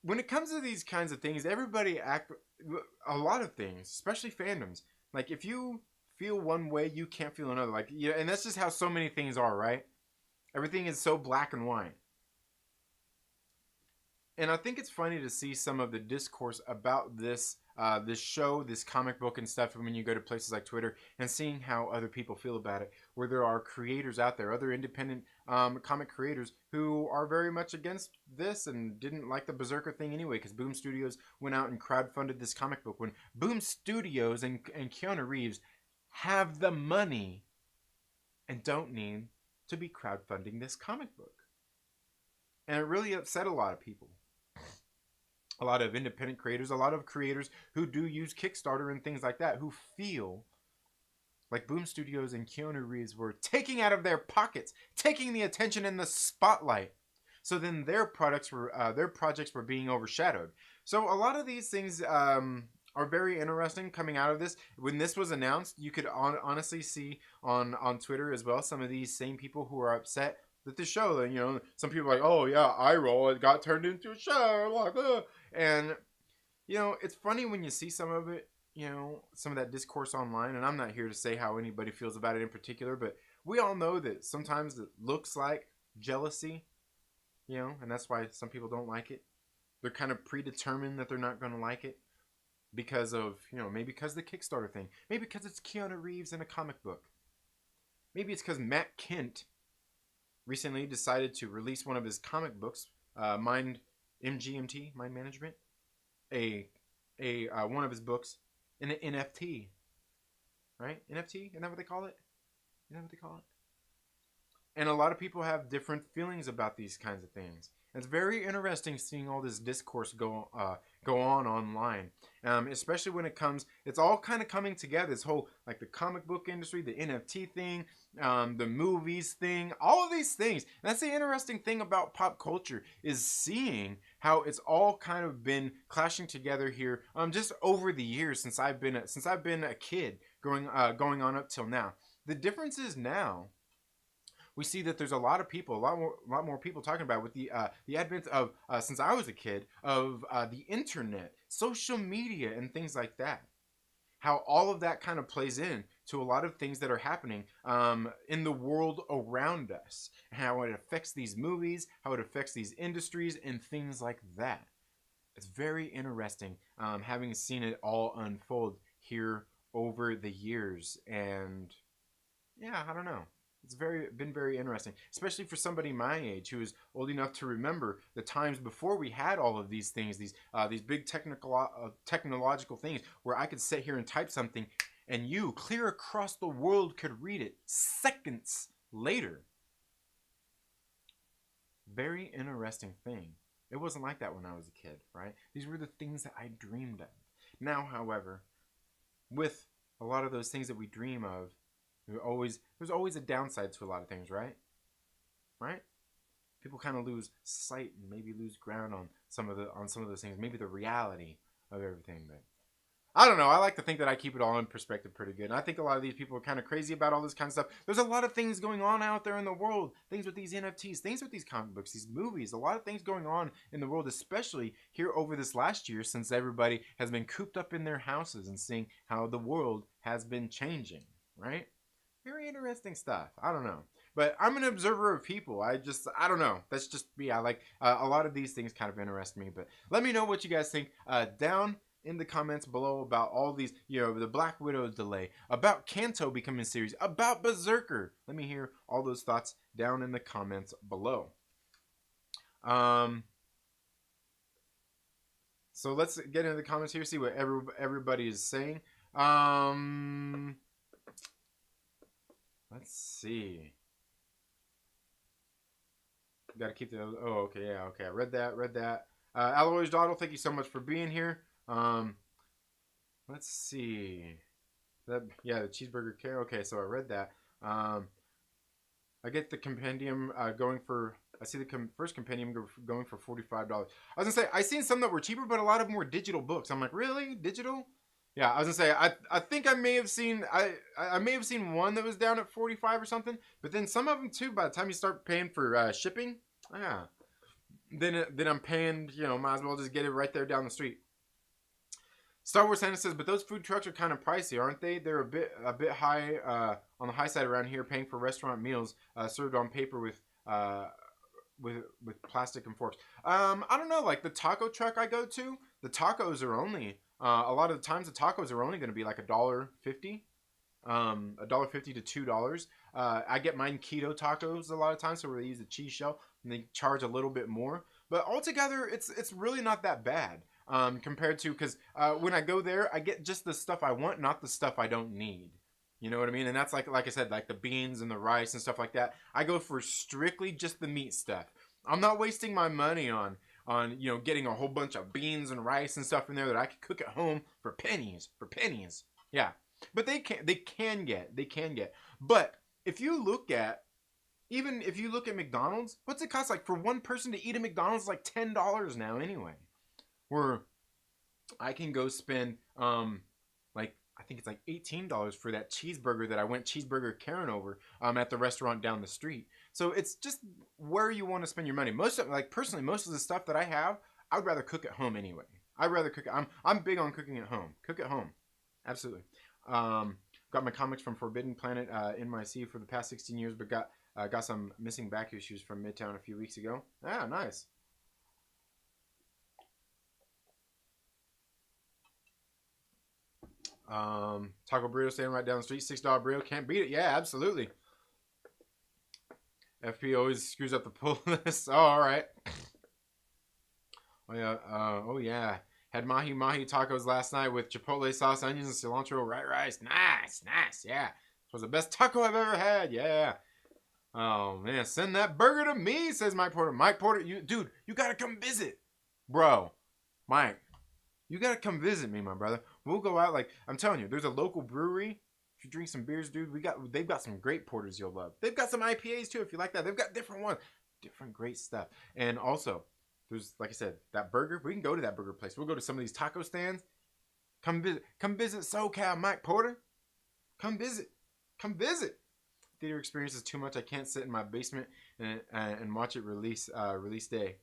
when it comes to these kinds of things, everybody a lot of things, especially fandoms. Like, if you feel one way, you can't feel another. Like, yeah, and that's just how so many things are, right? Everything is so black and white. And I think it's funny to see some of the discourse about this show, this comic book and stuff when you go to places like Twitter and seeing how other people feel about it, where there are creators out there, other independent comic creators who are very much against this and didn't like the BRZRKR thing anyway because Boom Studios went out and crowdfunded this comic book when Boom Studios and Keanu Reeves have the money and don't need to be crowdfunding this comic book. And it really upset a lot of people. a lot of independent creators, a lot of creators who do use Kickstarter and things like that, who feel like Boom Studios and Keanu Reeves were taking out of their pockets, taking the attention and the spotlight. So then their projects were being overshadowed. So a lot of these things are very interesting coming out of this. When this was announced, you could honestly see on Twitter as well some of these same people who are upset that the show, you know, some people are like, oh yeah, I roll, it got turned into a show, like, and you know, it's funny when you see some of it, you know, some of that discourse online, and I'm not here to say how anybody feels about it in particular, but we all know that sometimes it looks like jealousy, you know, and that's why some people don't like it. They're kind of predetermined that they're not going to like it because of, you know, maybe because of the Kickstarter thing, maybe because it's Keanu Reeves in a comic book, maybe it's because Matt Kent recently decided to release one of his comic books, Mind Management, one of his books in an NFT, right? NFT, isn't that what they call it? Isn't that what they call it? And a lot of people have different feelings about these kinds of things. It's very interesting seeing all this discourse go on online, especially when it comes. It's all kind of coming together. This whole, like, the comic book industry, the NFT thing, the movies thing, all of these things. And that's the interesting thing about pop culture, is seeing how it's all kind of been clashing together here, just over the years since I've been a kid, going on up till now. The difference is now we see that there's a lot more people talking about it with the advent of, since I was a kid, of the internet, social media, and things like that. How all of that kind of plays in to a lot of things that are happening in the world around us, how it affects these movies, how it affects these industries, and things like that. It's very interesting having seen it all unfold here over the years, and yeah, I don't know. It's been very interesting, especially for somebody my age who is old enough to remember the times before we had all of these things, these big technological things, where I could sit here and type something, and you, clear across the world, could read it seconds later. Very interesting thing. It wasn't like that when I was a kid, right? These were the things that I dreamed of. Now, however, with a lot of those things that we dream of, there's always a downside to a lot of things, right? Right? People kind of lose sight and maybe lose ground on some of those things, maybe the reality of everything. But I don't know. I like to think that I keep it all in perspective pretty good. And I think a lot of these people are kind of crazy about all this kind of stuff. There's a lot of things going on out there in the world. Things with these NFTs, things with these comic books, these movies. A lot of things going on in the world, especially here over this last year, since everybody has been cooped up in their houses and seeing how the world has been changing, right? Very interesting stuff. I don't know. But I'm an observer of people. I don't know. That's just me. I like a lot of these things kind of interest me. But let me know what you guys think down in the comments below about all these, you know, the Black Widow delay, about CANTO becoming a series, about BRZRKR. Let me hear all those thoughts down in the comments below. So let's get into the comments here, see what everybody is saying. Let's see. Got to keep the. Oh, okay, yeah, okay. I read that. Aloy's Doddle, thank you so much for being here. Let's see. The cheeseburger care. Okay, so I read that. I get the compendium going for. I see the first compendium going for $45. I was gonna say I seen some that were cheaper, but a lot of them were digital books. I'm like, really, digital? Yeah, I was gonna say I think I may have seen I may have seen one that was down at 45 or something, but then some of them too. By the time you start paying for shipping, then I'm paying. You know, might as well just get it right there down the street. Star Wars Santa says, but those food trucks are kind of pricey, aren't they? They're a bit high on the high side around here, paying for restaurant meals served on paper with plastic and forks. I don't know, like the taco truck I go to, the tacos are only. A lot of the times the tacos are only going to be like $1.50, $1.50 to $2. I get mine keto tacos a lot of times, so where they use the cheese shell and they charge a little bit more. But altogether, it's really not that bad compared to, because when I go there, I get just the stuff I want, not the stuff I don't need. You know what I mean? And that's like I said, like the beans and the rice and stuff like that. I go for strictly just the meat stuff. I'm not wasting my money on on getting a whole bunch of beans and rice and stuff in there that I could cook at home for pennies. Yeah, but they can get. But if you look at McDonald's, what's it cost like for one person to eat at McDonald's? Like $10 now anyway. Where I can go spend like I think it's like $18 for that cheeseburger that I went cheeseburger Karen over at the restaurant down the street. So it's just where you want to spend your money. Personally, most of the stuff that I have, I would rather cook at home anyway. I'd rather cook. I'm big on cooking at home. Cook at home, absolutely. Got my comics from Forbidden Planet in my sea for the past 16 years, but got some missing back issues from Midtown a few weeks ago. Ah, nice. Taco burrito staying right down the street, $6 burrito, can't beat it. Yeah, absolutely. FP always screws up the pull list. Oh, all right. Oh yeah. Had mahi tacos last night with chipotle sauce, onions, and cilantro, right rice. Nice. Yeah, it was the best taco I've ever had. Yeah. Oh man, send that burger to me, says Mike Porter. Mike Porter, you gotta come visit, bro. Mike, you gotta come visit me, my brother. We'll go out. Like I'm telling you, there's a local brewery. If you drink some beers, dude, they've got some great porters you'll love. They've got some IPAs too, if you like that. They've got different ones, different great stuff. And also, there's, like I said, that burger. We can go to that burger place. We'll go to some of these taco stands. Come visit SoCal, Mike Porter. Come visit. Theater experience is too much. I can't sit in my basement and watch it release day.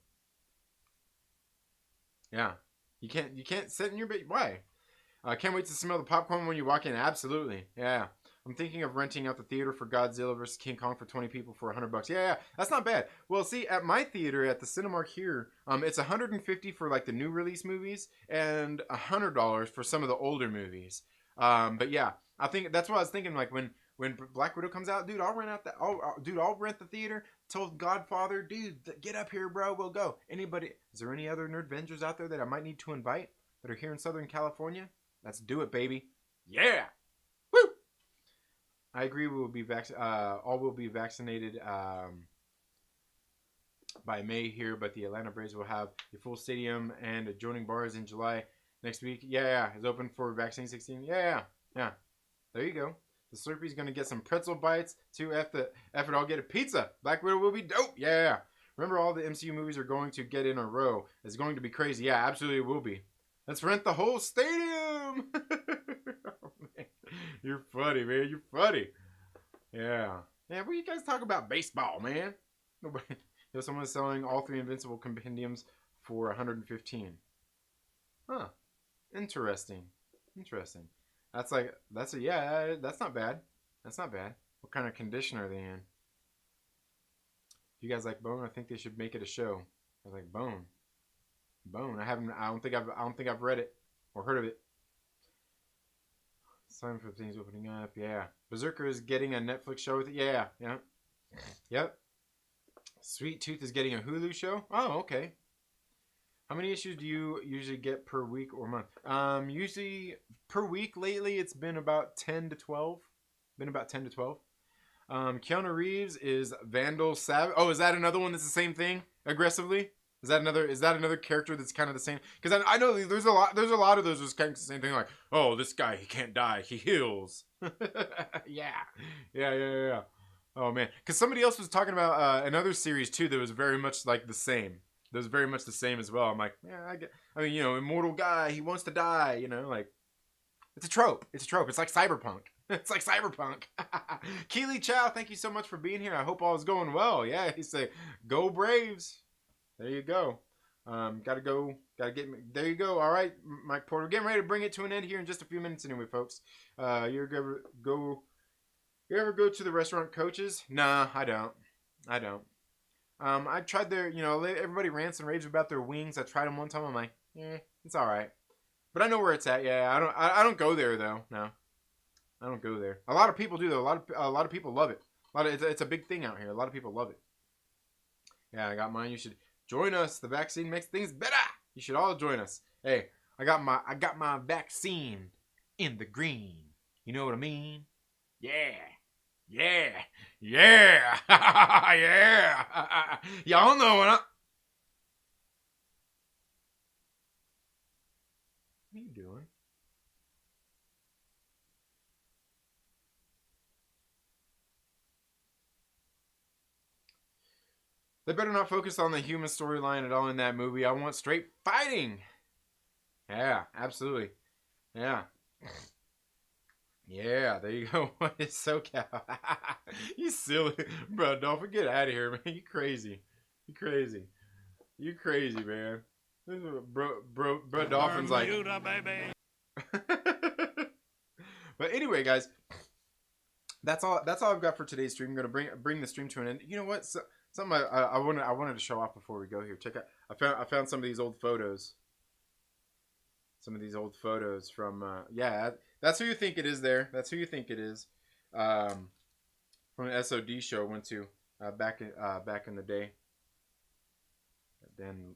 Yeah, you can't sit in your basement. Why? Can't wait to smell the popcorn when you walk in. Absolutely. Yeah. I'm thinking of renting out the theater for Godzilla vs. King Kong for 20 people for $100. Yeah, that's not bad. Well, see, at my theater, at the Cinemark here, it's $150 for like the new release movies and $100 for some of the older movies. But yeah, I think that's what I was thinking. Like when Black Widow comes out, dude, I'll rent the theater. Told Godfather, dude, get up here, bro. We'll go. Is there any other nerd vendors out there that I might need to invite that are here in Southern California? Let's do it, baby. Yeah. Woo. I agree. All will be vaccinated by May here, but the Atlanta Braves will have a full stadium and adjoining bars in July next week. Yeah. It's open for vaccine 16. Yeah. There you go. The Slurpee's gonna get some pretzel bites too. Effort, I'll get a pizza. Black Widow will be dope. Yeah. Remember, all the MCU movies are going to get in a row. It's going to be crazy. Yeah, absolutely, it will be. Let's rent the whole stadium. Oh, man. You're funny, man. You're funny. Yeah. Yeah, what you guys talk about baseball, man? Nobody. Someone's selling all 3 Invincible compendiums for $115. Huh. Interesting. That's not bad. What kind of condition are they in? If you guys like Bone, I think they should make it a show. I was like, Bone. I don't think I've read it or heard of it. Sign for things opening up. Yeah. BRZRKR is getting a Netflix show with it. Yeah. Yep. Sweet Tooth is getting a Hulu show. Oh, okay. How many issues do you usually get per week or month? Usually per week lately, it's been about 10 to 12. Keanu Reeves is Vandal Savage. Oh, is that another one that's the same thing? Aggressively? Is that another character that's kind of the same? Because I know there's a lot of those that's kind of the same thing. Like, oh, this guy, he can't die, he heals. Yeah. Oh man, because somebody else was talking about another series too that was very much like the same. That was very much the same as well. I'm like, yeah, I mean, immortal guy, he wants to die. Like, it's a trope. It's like cyberpunk. Keely Chow, thank you so much for being here. I hope all is going well. Yeah, he said, go Braves. There you go. Gotta get. There you go. All right, Mike Porter. We're getting ready to bring it to an end here in just a few minutes anyway, folks. You ever go to the restaurant Coaches? Nah, I don't. I tried their, everybody rants and raves about their wings. I tried them one time. I'm like, it's all right. But I know where it's at. Yeah, I don't go there though. No, I don't go there. A lot of people do though. A lot of people love it. It's a big thing out here. A lot of people love it. Yeah, I got mine. You should join us. The vaccine makes things better. You should all join us. Hey, I got my vaccine in the green. You know what I mean? Yeah. Yeah. Y'all know what They better not focus on the human storyline at all in that movie. I want straight fighting. Yeah, absolutely. Yeah. Yeah, there you go. What is SoCal? You silly. Bro, Dolphin, get out of here, man. You crazy. You crazy. You crazy, man. This is what bro, Dolphin's like. Baby. But anyway, guys, that's all I've got for today's stream. I'm gonna bring the stream to an end. You know what? Something I wanted to show off before we go here. Check out. I found some of these old photos. Some of these old photos from yeah, that's who you think it is there. That's who you think it is. From an SOD show I went to back in the day. Dan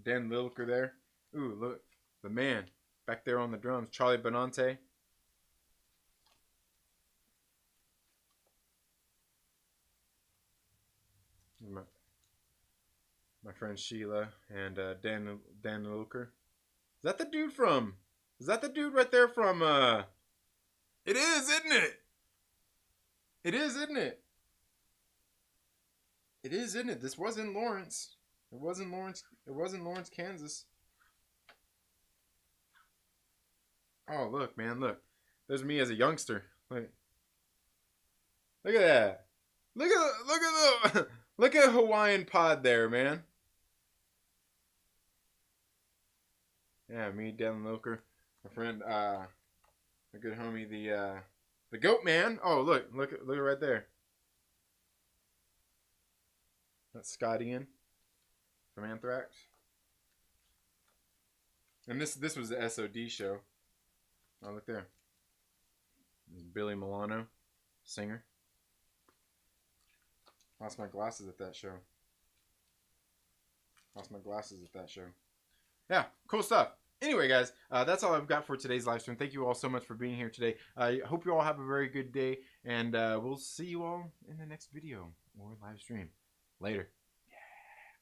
Lilker there. Ooh, look, the man back there on the drums, Charlie Benante. My friend Sheila and Dan Lilker. Is that the dude from? Is that the dude right there from? It is, isn't it? It is, isn't it? It is, isn't it? This was in Lawrence. It wasn't Lawrence. It wasn't Lawrence, Kansas. Oh, look, man, look. There's me as a youngster. Look at that. Look at Hawaiian Pod there, man. Yeah, me, Dan Lilker, my friend, my good homie, the Goat Man. Oh, look right there. That's Scott Ian from Anthrax. And this was the SOD show. Oh, look there. This is Billy Milano, singer. Lost my glasses at that show. Yeah, cool stuff. Anyway, guys, that's all I've got for today's live stream. Thank you all so much for being here today. I hope you all have a very good day, and we'll see you all in the next video or live stream. Later. Yeah.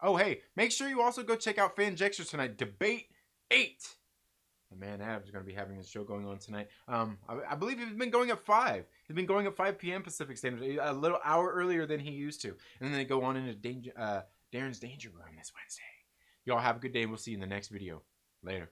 Oh, hey, make sure you also go check out Fanjecture tonight. Debate 8. My man Adam's going to be having his show going on tonight. I believe he's been going at 5. He's been going at 5 p.m. Pacific Standard, a little hour earlier than he used to. And then they go on into Darren's Danger Room this Wednesday. Y'all have a good day, and we'll see you in the next video. Later.